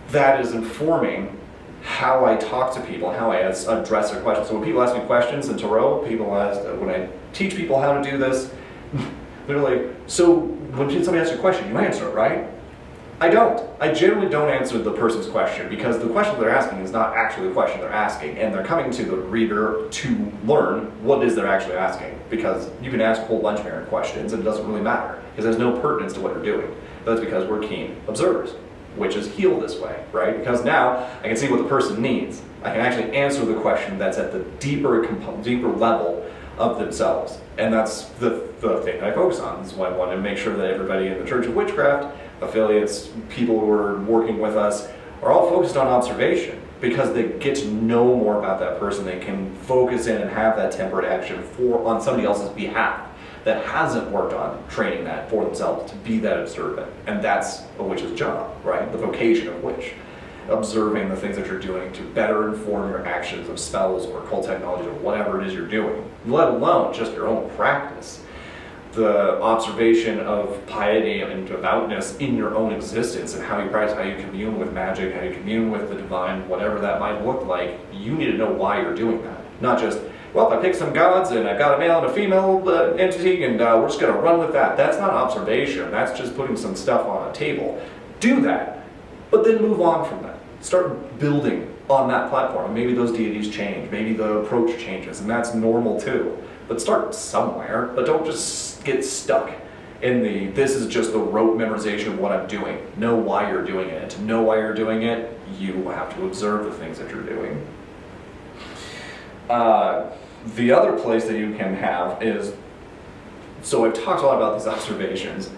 that is informing how I talk to people, how I address their questions. So when people ask me questions in tarot, when I teach people how to do this, they're like, so when somebody asks you a question, you answer it, right? I don't. I generally don't answer the person's question because the question they're asking is not actually the question they're asking, and they're coming to the reader to learn what it is they're actually asking, because you can ask a whole bunch of errant questions and it doesn't really matter because there's no pertinence to what you're doing. That's because we're keen observers. Witches heal this way, right? Because now I can see what the person needs. I can actually answer the question that's at the deeper level of themselves. And that's the thing that I focus on. This is why I want to make sure that everybody in the Church of Witchcraft, affiliates, people who are working with us, are all focused on observation, because they get to know more about that person. They can focus in and have that tempered action on somebody else's behalf that hasn't worked on training that for themselves to be that observant. And that's a witch's job, right? The vocation of witch. Observing the things that you're doing to better inform your actions of spells or occult technology or whatever it is you're doing, let alone just your own practice. The observation of piety and devoutness in your own existence and how you practice, how you commune with magic, how you commune with the divine, whatever that might look like, you need to know why you're doing that. Not just, well, I picked some gods and I've got a male and a female entity and we're just going to run with that. That's not observation. That's just putting some stuff on a table. Do that, but then move on from that. Start building on that platform. And maybe those deities change. Maybe the approach changes, and that's normal too. But start somewhere, but don't just get stuck in this is just the rote memorization of what I'm doing. Know why you're doing it. And to know why you're doing it, you have to observe the things that you're doing. The other place that you can have is, so I've talked a lot about these observations,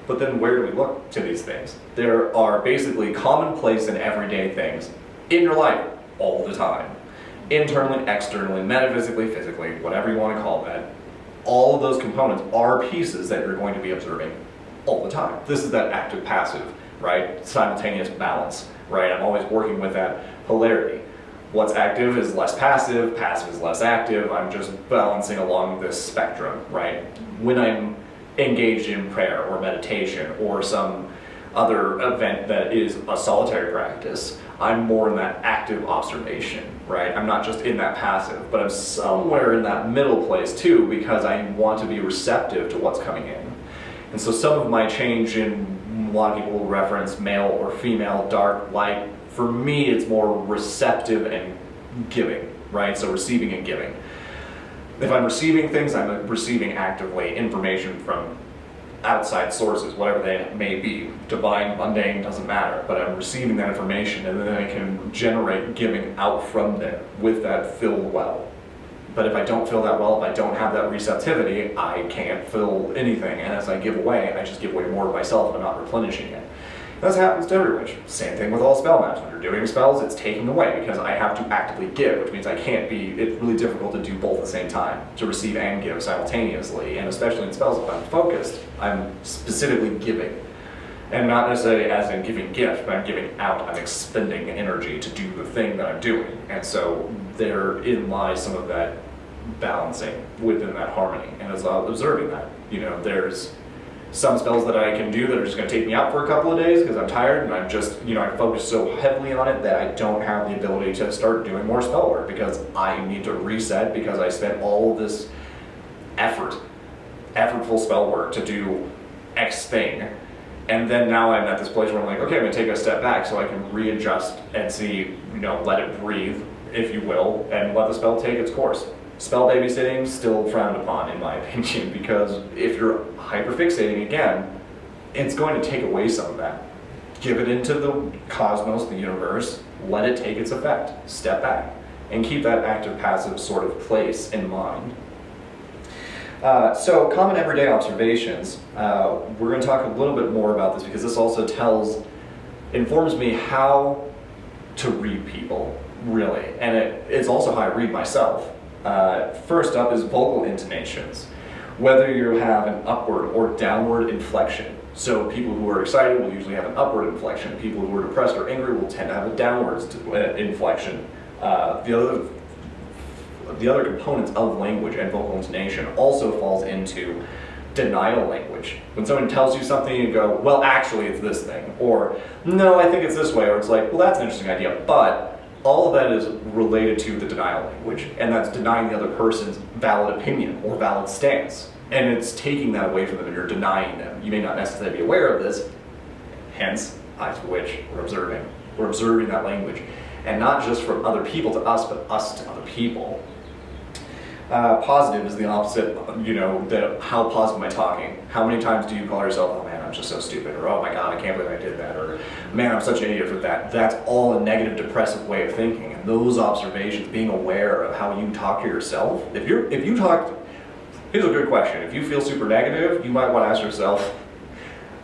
but then where do we look to these things? There are basically commonplace and everyday things in your life all the time. Internally, externally, metaphysically, physically, whatever you want to call that. All of those components are pieces that you're going to be observing all the time. This is that active passive, right? Simultaneous balance, right? I'm always working with that polarity. What's active is less passive, passive is less active. I'm just balancing along this spectrum, right? When I'm engaged in prayer or meditation or some other event that is a solitary practice, I'm more in that active observation, right? I'm not just in that passive, but I'm somewhere in that middle place too, because I want to be receptive to what's coming in. And so some of my change in, a lot of people will reference male or female, dark, light. For me, it's more receptive and giving, right? So receiving and giving. If I'm receiving things, I'm receiving actively information from outside sources, whatever they may be. Divine, mundane, doesn't matter. But I'm receiving that information, and then I can generate giving out from there with that filled well. But if I don't fill that well, if I don't have that receptivity, I can't fill anything. And as I give away, I just give away more of myself, and I'm not replenishing it. That happens to every witch. Same thing with all spell maps. When you're doing spells, it's taking away because I have to actively give, which means I can't be, it's really difficult to do both at the same time, to receive and give simultaneously. And especially in spells, if I'm focused, I'm specifically giving. And not necessarily as in giving gift, but I'm giving out, I'm expending energy to do the thing that I'm doing. And so therein lies some of that balancing within that harmony. And as I'm observing that, there's some spells that I can do that are just going to take me out for a couple of days because I'm tired and I'm just, I focus so heavily on it that I don't have the ability to start doing more spell work because I need to reset because I spent all of this effortful spell work to do X thing. And then now I'm at this place where I'm like, okay, I'm going to take a step back so I can readjust and see, let it breathe, if you will, and let the spell take its course. Spell babysitting still frowned upon, in my opinion, because if you're hyperfixating again, it's going to take away some of that. Give it into the cosmos, the universe, let it take its effect, step back, and keep that active-passive sort of place in mind. So common everyday observations, we're going to talk a little bit more about this because this also informs me how to read people, really, and it's also how I read myself. First up is vocal intonations. Whether you have an upward or downward inflection. So people who are excited will usually have an upward inflection. People who are depressed or angry will tend to have a downward inflection. The other components of language and vocal intonation also falls into denial language. When someone tells you something, you go, well, actually it's this thing, or no, I think it's this way, or it's like, well, that's an interesting idea, but all of that is related to the denial language, and that's denying the other person's valid opinion or valid stance. And it's taking that away from them, and you're denying them. You may not necessarily be aware of this, hence, eyes for which we're observing. We're observing that language. And not just from other people to us, but us to other people. Positive is the opposite, how positive am I talking? How many times do you call yourself, oh man, I'm just so stupid, or oh my god, I can't believe I did that, or man, I'm such an idiot for that. That's all a negative, depressive way of thinking. And those observations, being aware of how you talk to yourself, if you talk, here's a good question. If you feel super negative, you might want to ask yourself,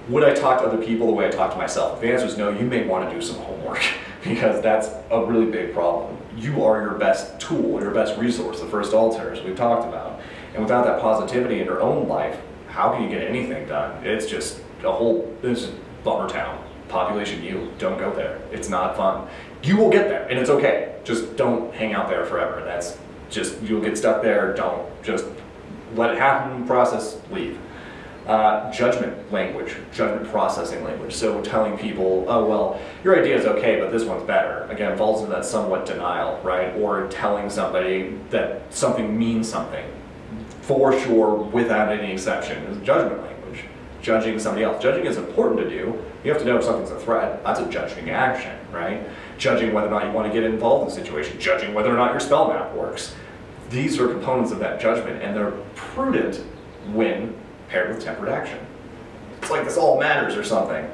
would I talk to other people the way I talk to myself? If the answer is no, you may want to do some homework, because that's a really big problem. You are your best tool, your best resource, the first altar, as we've talked about. And without that positivity in your own life, how can you get anything done? It's just it's just bummer town. Population U, don't go there. It's not fun. You will get there, and it's okay. Just don't hang out there forever. That's just, you'll get stuck there. Don't, just let it happen, process, leave. Judgment language, judgment processing language. So telling people, oh, well, your idea is okay, but this one's better. Again, falls into that somewhat denial, right? Or telling somebody that something means something, for sure, without any exception, is judgment language. Judging somebody else. Judging is important to do. You have to know if something's a threat. That's a judging action, right? Judging whether or not you want to get involved in the situation. Judging whether or not your spell map works. These are components of that judgment, and they're prudent when paired with tempered action. It's like this all matters or something.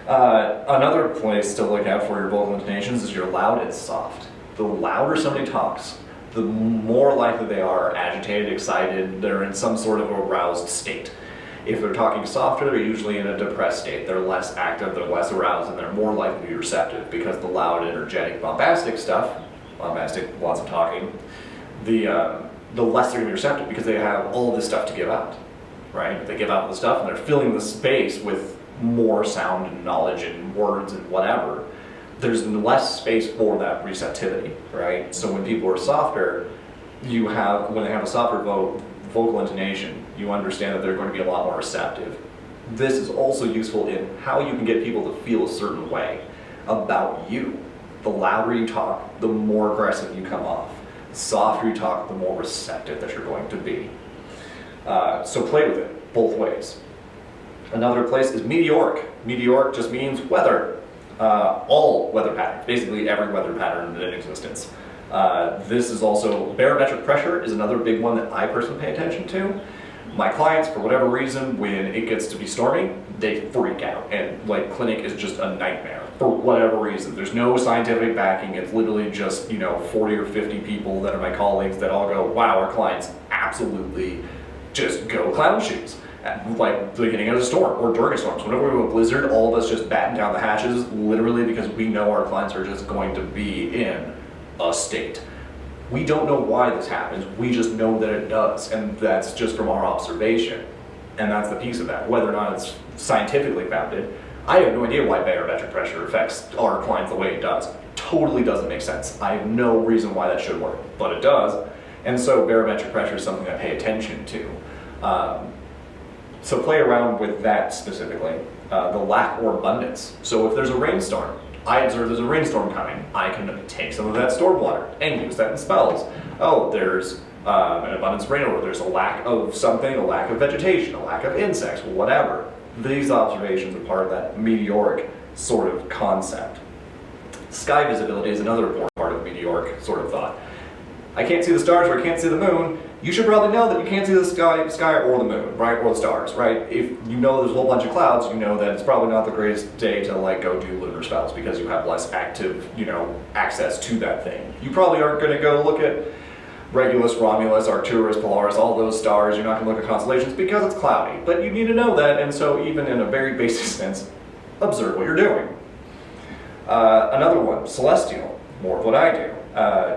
Another place to look out for your vocal intonations is your loud and soft. The louder somebody talks, the more likely they are agitated, excited, they're in some sort of aroused state. If they're talking softer, they're usually in a depressed state. They're less active, they're less aroused, and they're more likely to be receptive, because the loud, energetic, bombastic stuff, lots of talking, the less they're going to be receptive, because they have all this stuff to give out, right? They give out the stuff and they're filling the space with more sound and knowledge and words and whatever. There's less space for that receptivity, right? So when people are softer, when they have a softer vocal intonation, you understand that they're going to be a lot more receptive. This is also useful in how you can get people to feel a certain way about you. The louder you talk, the more aggressive you come off. The softer you talk, the more receptive that you're going to be. So play with it both ways. Another place is meteoric. Meteoric just means weather. All weather patterns, basically every weather pattern in existence. This is also, barometric pressure is another big one that I personally pay attention to. My clients, for whatever reason, when it gets to be stormy, they freak out, and clinic is just a nightmare for whatever reason. There's no scientific backing. It's literally just 40 or 50 people that are my colleagues that all go, wow, our clients absolutely just go clown shoes at the beginning of a storm or during a storm. So whenever we have a blizzard, all of us just batten down the hatches, literally, because we know our clients are just going to be in a state. We don't know why this happens, we just know that it does, and that's just from our observation. And that's the piece of that. Whether or not it's scientifically founded, I have no idea why barometric pressure affects our clients the way it does. Totally doesn't make sense. I have no reason why that should work, but it does. And so barometric pressure is something I pay attention to. So play around with that specifically. The lack or abundance. So if there's a rainstorm, I observe there's a rainstorm coming, I can take some of that stored water and use that in spells. Oh, there's an abundance of rain, or there's a lack of something, a lack of vegetation, a lack of insects, whatever. These observations are part of that meteoric sort of concept. Sky visibility is another important part of meteoric sort of thought. I can't see the stars or I can't see the moon. You should probably know that you can't see the sky or the moon, right? Or the stars, right? If you know there's a whole bunch of clouds, you know that it's probably not the greatest day to go do lunar spells, because you have less active, access to that thing. You probably aren't going to go look at Regulus, Romulus, Arcturus, Polaris, all those stars. You're not going to look at constellations because it's cloudy. But you need to know that, and so even in a very basic sense, observe what you're doing. Another one, celestial, more of what I do.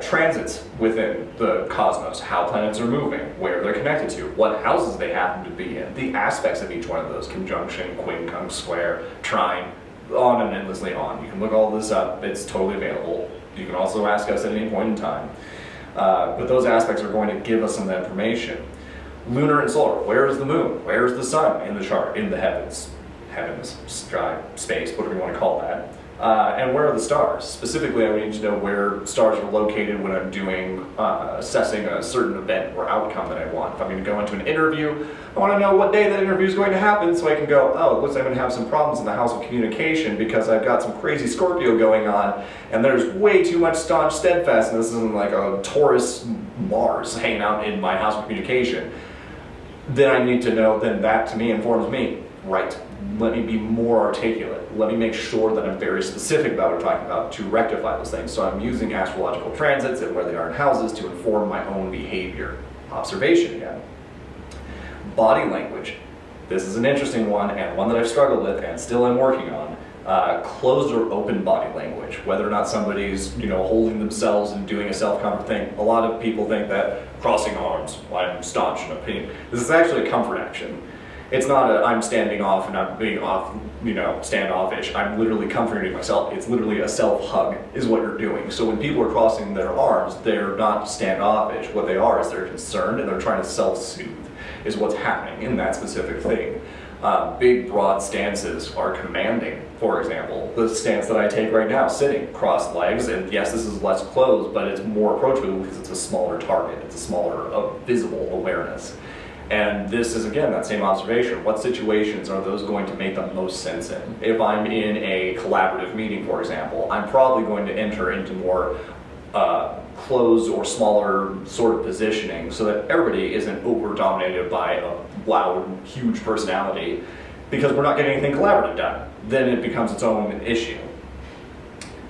transits within the cosmos, how planets are moving, where they're connected to, what houses they happen to be in, the aspects of each one of those, conjunction, quincunx, square, trine, on and endlessly on. You can look all this up, it's totally available. You can also ask us at any point in time. But those aspects are going to give us some information. Lunar and solar, where is the moon? Where is the sun in the chart, in the heavens? Heavens, sky, space, whatever you want to call that. And where are the stars? Specifically, I need to know where stars are located when I'm doing, assessing a certain event or outcome that I want. If I'm going to go into an interview, I want to know what day that interview is going to happen so I can go, oh, it looks like I'm going to have some problems in the house of communication because I've got some crazy Scorpio going on and there's way too much staunch steadfastness and like a Taurus Mars hanging out in my house of communication. Then I need to know, then that to me informs me, right, let me be more articulate. Let me make sure that I'm very specific about what we're talking about to rectify those things. So I'm using astrological transits and where they are in houses to inform my own behavior. Observation again. Body language. This is an interesting one and one that I've struggled with and still am working on. Closed or open body language. Whether or not somebody's holding themselves and doing a self-comfort thing. A lot of people think that crossing arms, I'm staunch in opinion. This is actually a comfort action. It's not a I'm standing off and I'm being off, standoffish. I'm literally comforting myself. It's literally a self-hug is what you're doing. So when people are crossing their arms, they're not standoffish. What they are is they're concerned and they're trying to self-soothe is what's happening in that specific thing. Big, broad stances are commanding. For example, the stance that I take right now, sitting, crossed legs, and yes, this is less closed, but it's more approachable because it's a smaller target. It's a smaller visible awareness. And this is, again, that same observation. What situations are those going to make the most sense in? If I'm in a collaborative meeting, for example, I'm probably going to enter into more closed or smaller sort of positioning so that everybody isn't over-dominated by a loud, huge personality because we're not getting anything collaborative done. Then it becomes its own issue.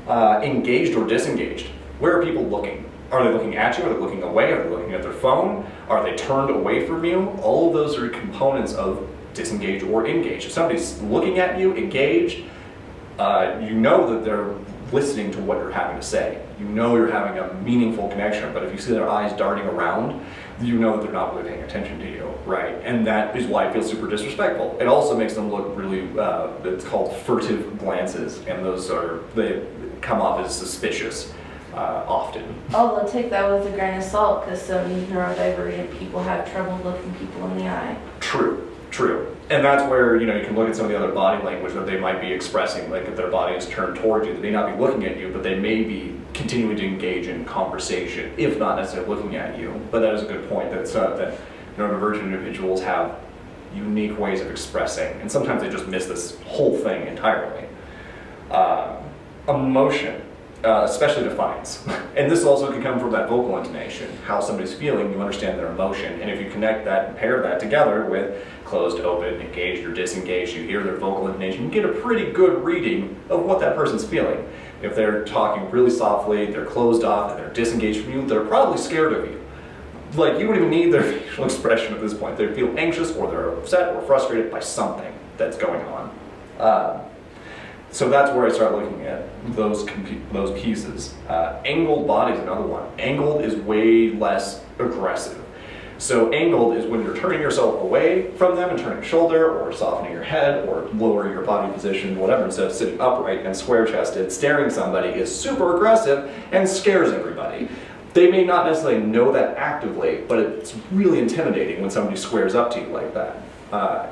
Engaged or disengaged. Where are people looking? Are they looking at you? Are they looking away? Are they looking at their phone? Are they turned away from you? All of those are components of disengaged or engaged. If somebody's looking at you, engaged, you know that they're listening to what you're having to say. You know you're having a meaningful connection, but if you see their eyes darting around, you know that they're not really paying attention to you, right? And that is why it feels super disrespectful. It also makes them look really, it's called furtive glances, and they come off as suspicious. Often. Although take that with a grain of salt because some neurodivergent people have trouble looking people in the eye. True. And that's where, you can look at some of the other body language that they might be expressing, like if their body is turned towards you, they may not be looking at you, but they may be continuing to engage in conversation, if not necessarily looking at you. But that is a good point, that neurodivergent individuals have unique ways of expressing, and sometimes they just miss this whole thing entirely. Emotion. Especially defiance. And this also can come from that vocal intonation, how somebody's feeling, you understand their emotion, and if you connect that and pair that together with closed, open, engaged, or disengaged, you hear their vocal intonation, you get a pretty good reading of what that person's feeling. If they're talking really softly, they're closed off, and they're disengaged from you, they're probably scared of you. Like, you wouldn't even need their facial expression at this point. They feel anxious, or they're upset, or frustrated by something that's going on. So that's where I start looking at those pieces. Angled body is another one. Angled is way less aggressive. So angled is when you're turning yourself away from them and turning your shoulder or softening your head or lowering your body position, whatever, instead of sitting upright and square-chested. Staring somebody is super aggressive and scares everybody. They may not necessarily know that actively, but it's really intimidating when somebody squares up to you like that.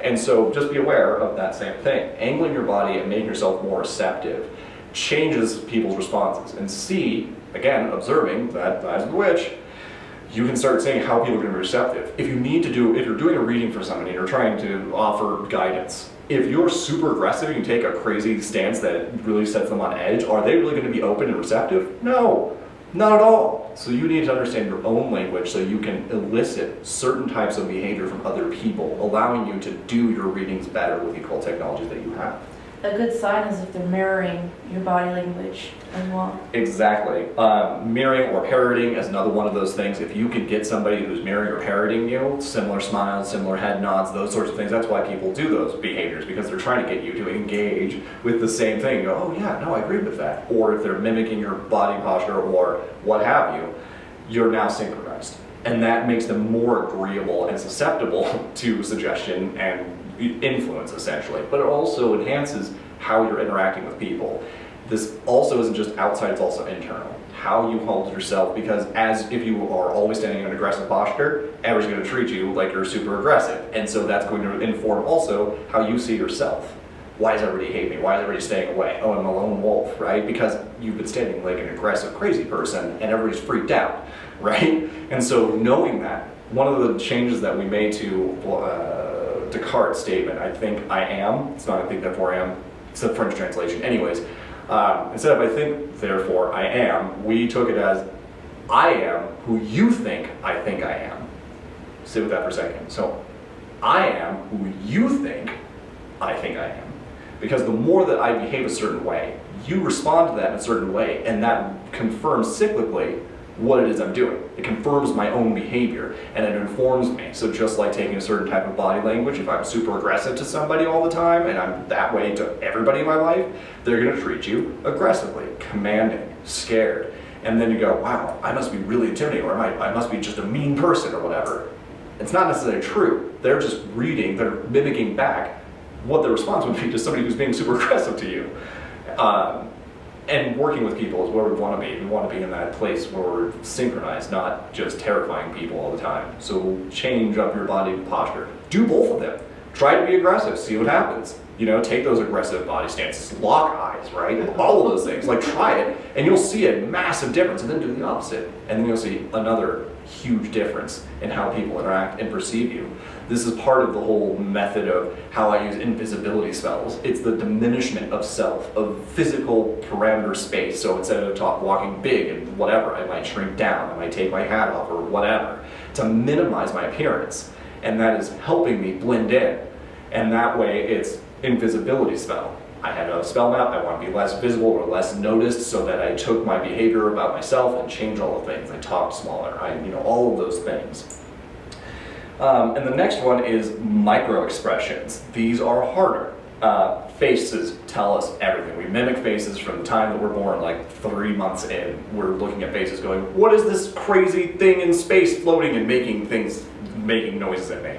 And so just be aware of that same thing. Angling your body and making yourself more receptive changes people's responses. And see, again, observing that Eyes of the Witch, you can start seeing how people are going to be receptive. If you're doing a reading for somebody and you're trying to offer guidance, if you're super aggressive and you take a crazy stance that really sets them on edge, are they really going to be open and receptive? No. Not at all. So you need to understand your own language so you can elicit certain types of behavior from other people, allowing you to do your readings better with the occult technologies that you have. a good sign is if they're mirroring your body language as well. Exactly. Mirroring or parroting is another one of those things. If you could get somebody who's mirroring or parroting you, similar smiles, similar head nods, those sorts of things, that's why people do those behaviors, because they're trying to get you to engage with the same thing. You go, oh yeah, no, I agree with that. Or if they're mimicking your body posture or what have you, you're now synchronized. And that makes them more agreeable and susceptible to suggestion and influence, essentially. But it also enhances how you're interacting with people. This also isn't just outside, it's also internal. How you hold yourself, because as if you are always standing in an aggressive posture, everyone's going to treat you like you're super aggressive. And so that's going to inform also how you see yourself. Why does everybody hate me? Why is everybody staying away? Oh, I'm a lone wolf, right? Because you've been standing like an aggressive, crazy person and everybody's freaked out, right? And so knowing that, one of the changes that we made to Descartes' statement, I think I am, it's not I think therefore I am, it's a French translation. Anyways, instead of I think therefore I am, we took it as I am who you think I am. Sit with that for a second. So I am who you think I am. Because the more that I behave a certain way, you respond to that in a certain way, and that confirms cyclically what it is I'm doing. It confirms my own behavior, and it informs me. So just like taking a certain type of body language, if I'm super aggressive to somebody all the time, and I'm that way to everybody in my life, they're gonna treat you aggressively, commanding, scared. And then you go, wow, I must be really intimidating, or I must be just a mean person, or whatever. It's not necessarily true. They're just reading, they're mimicking back what the response would be to somebody who's being super aggressive to you. And working with people is where we want to be. We want to be in that place where we're synchronized, not just terrifying people all the time. So change up your body posture. Do both of them. Try to be aggressive, see what happens. You know, take those aggressive body stances, lock eyes, right? All of those things. Like, try it, and you'll see a massive difference, and then do the opposite. And then you'll see another huge difference in how people interact and perceive you. This is part of the whole method of how I use invisibility spells. It's the diminishment of self, of physical parameter space. So instead of walking big and whatever, I might shrink down, I might take my hat off or whatever, to minimize my appearance. And that is helping me blend in. And that way it's invisibility spell. I had a spell map, I want to be less visible or less noticed, so that I took my behavior about myself and changed all the things. I talked smaller, all of those things. And the next one is micro expressions. These are harder. Faces tell us everything. We mimic faces from the time that we're born, like 3 months in. We're looking at faces going, what is this crazy thing in space floating and making noises at me?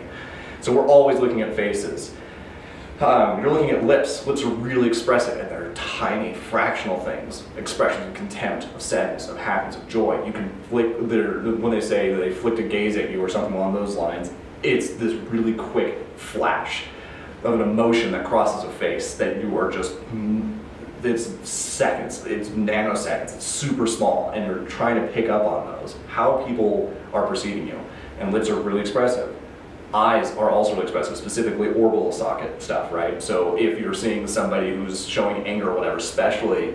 So we're always looking at faces. You're looking at lips. Lips are really expressive, and they're tiny, fractional things. Expressions of contempt, of sadness, of happiness, of joy. You can flick, when they say they flicked a gaze at you or something along those lines, it's this really quick flash of an emotion that crosses a face that you are just, it's seconds, it's nanoseconds, it's super small, and you're trying to pick up on those, how people are perceiving you. And lips are really expressive. Eyes are also really expressive, specifically orbital socket stuff, right? So if you're seeing somebody who's showing anger or whatever, especially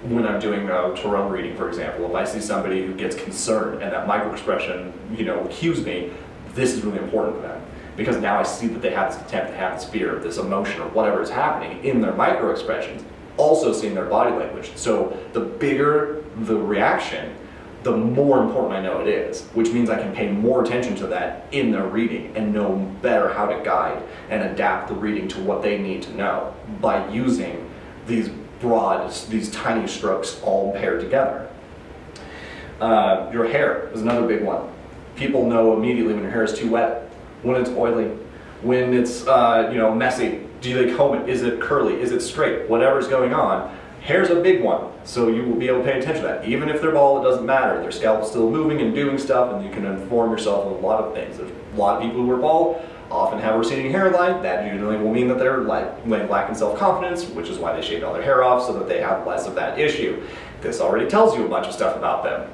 when I'm doing a tarot reading, for example, if I see somebody who gets concerned and that micro-expression, cues me, this is really important to them. Because now I see that they have this contempt, they have this fear, this emotion, or whatever is happening in their micro-expressions, also seeing their body language. So the bigger the reaction, the more important I know it is, which means I can pay more attention to that in their reading and know better how to guide and adapt the reading to what they need to know by using these these tiny strokes all paired together. Your hair is another big one. People know immediately when your hair is too wet, when it's oily, when it's messy. Do they comb it? Is it curly? Is it straight? Whatever's going on. Hair's a big one, so you will be able to pay attention to that. Even if they're bald, it doesn't matter. Their scalp's still moving and doing stuff, and you can inform yourself of a lot of things. There's a lot of people who are bald often have a receding hairline. That usually will mean that they're lacking self-confidence, which is why they shaved all their hair off, so that they have less of that issue. This already tells you a bunch of stuff about them.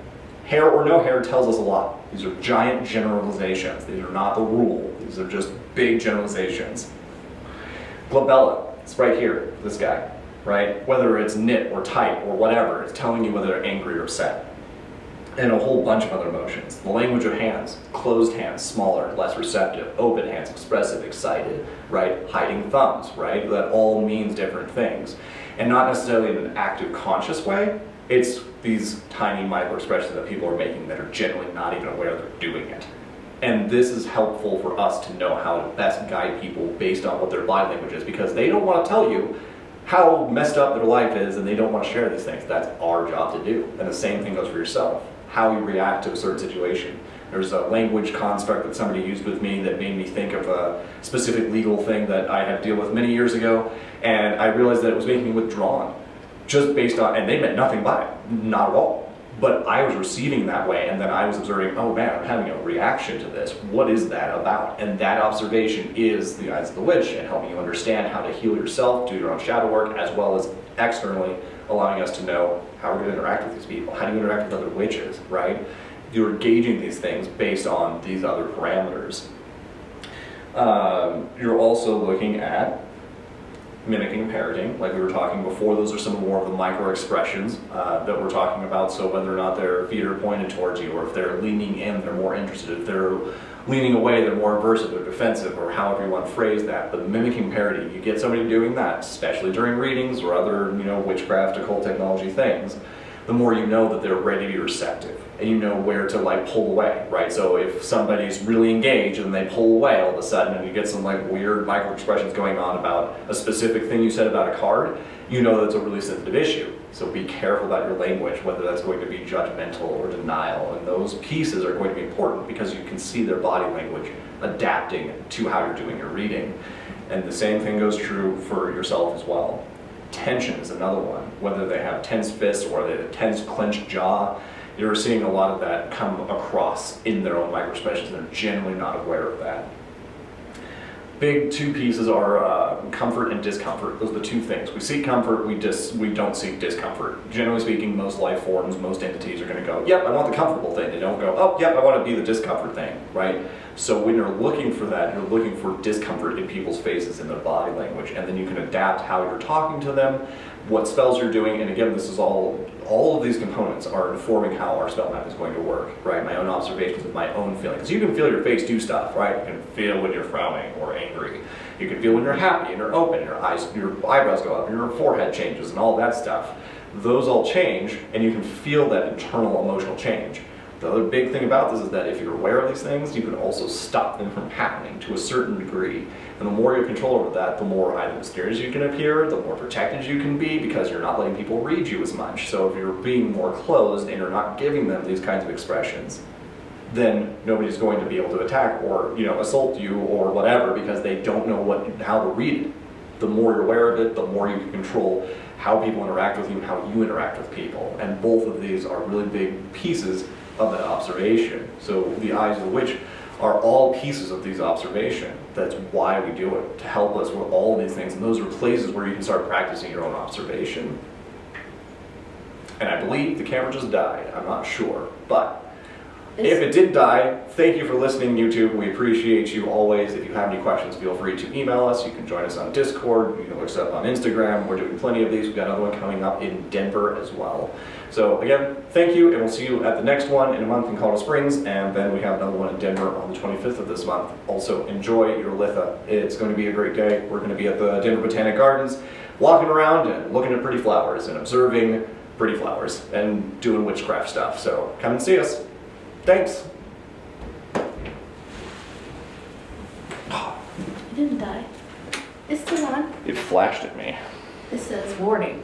Hair or no hair tells us a lot. These are giant generalizations. These are not the rule. These are just big generalizations. Glabella, it's right here, this guy. Right? Whether it's knit or tight or whatever, it's telling you whether they're angry or upset. and a whole bunch of other emotions. The language of hands, closed hands, smaller, less receptive, open hands, expressive, excited, right? Hiding thumbs, right? That all means different things. And not necessarily in an active, conscious way. It's these tiny micro expressions that people are making that are generally not even aware they're doing it. And this is helpful for us to know how to best guide people based on what their body language is, because they don't want to tell you how messed up their life is, and they don't want to share these things. That's our job to do. And the same thing goes for yourself, how you react to a certain situation. There's a language construct that somebody used with me that made me think of a specific legal thing that I had to deal with many years ago, and I realized that it was making me withdrawn, just based on, and they meant nothing by it, not at all. But I was receiving that way, and then I was observing, oh man, I'm having a reaction to this. What is that about? And that observation is the eyes of the witch, and helping you understand how to heal yourself, do your own shadow work, as well as externally allowing us to know how we're going to interact with these people. How do you interact with other witches, right? You're gauging these things based on these other parameters. You're also looking at mimicking, parroting, like we were talking before. Those are some more of the micro expressions that we're talking about. So whether or not their feet are pointed towards you, or if they're leaning in, they're more interested. If they're leaning away, they're more aversive or defensive, or however you want to phrase that. But mimicking, parroting, you get somebody doing that, especially during readings or other, witchcraft, occult technology things, the more you know that they're ready to be receptive, and you know where to pull away, right? So if somebody's really engaged and they pull away all of a sudden, and you get some weird micro expressions going on about a specific thing you said about a card, you know that's a really sensitive issue. So be careful about your language, whether that's going to be judgmental or denial, and those pieces are going to be important because you can see their body language adapting to how you're doing your reading. And the same thing goes true for yourself as well. Tension is another one, whether they have tense fists or they have a tense clenched jaw. You're seeing a lot of that come across in their own microexpressions, and they're generally not aware of that. Big two pieces are comfort and discomfort. Those are the two things. We seek comfort, we don't seek discomfort. Generally speaking, most life forms, most entities are going to go, yep, I want the comfortable thing. They don't go, oh, yep, I want to be the discomfort thing, right? So when you're looking for that, you're looking for discomfort in people's faces, in their body language, and then you can adapt how you're talking to them, what spells you're doing, and again, this is all of these components are informing how our spell map is going to work, right? My own observations of my own feelings. You can feel your face do stuff, right? You can feel when you're frowning or angry. You can feel when you're happy and you're open, and your eyebrows go up, and your forehead changes, and all that stuff. Those all change, and you can feel that internal emotional change. The other big thing about this is that if you're aware of these things, you can also stop them from happening to a certain degree. And the more you have control over that, the more either mysterious you can appear, the more protected you can be, because you're not letting people read you as much. So if you're being more closed and you're not giving them these kinds of expressions, then nobody's going to be able to attack or assault you or whatever, because they don't know how to read it. The more you're aware of it, the more you can control how people interact with you and how you interact with people. And both of these are really big pieces of that observation. So the eyes of the witch are all pieces of these observation. That's why we do it, to help us with all of these things. And those are places where you can start practicing your own observation. And I believe the camera just died. I'm not sure, but if it did die, thank you for listening, YouTube. We appreciate you always. If you have any questions, feel free to email us. You can join us on Discord. You can look us up on Instagram. We're doing plenty of these. We've got another one coming up in Denver as well. So again, thank you, and we'll see you at the next one in a month in Colorado Springs, and then we have another one in Denver on the 25th of this month. Also, enjoy your Litha. It's going to be a great day. We're going to be at the Denver Botanic Gardens, walking around and looking at pretty flowers and observing pretty flowers and doing witchcraft stuff. So come and see us. Thanks. It didn't die. It's still on. It flashed at me. It says warning.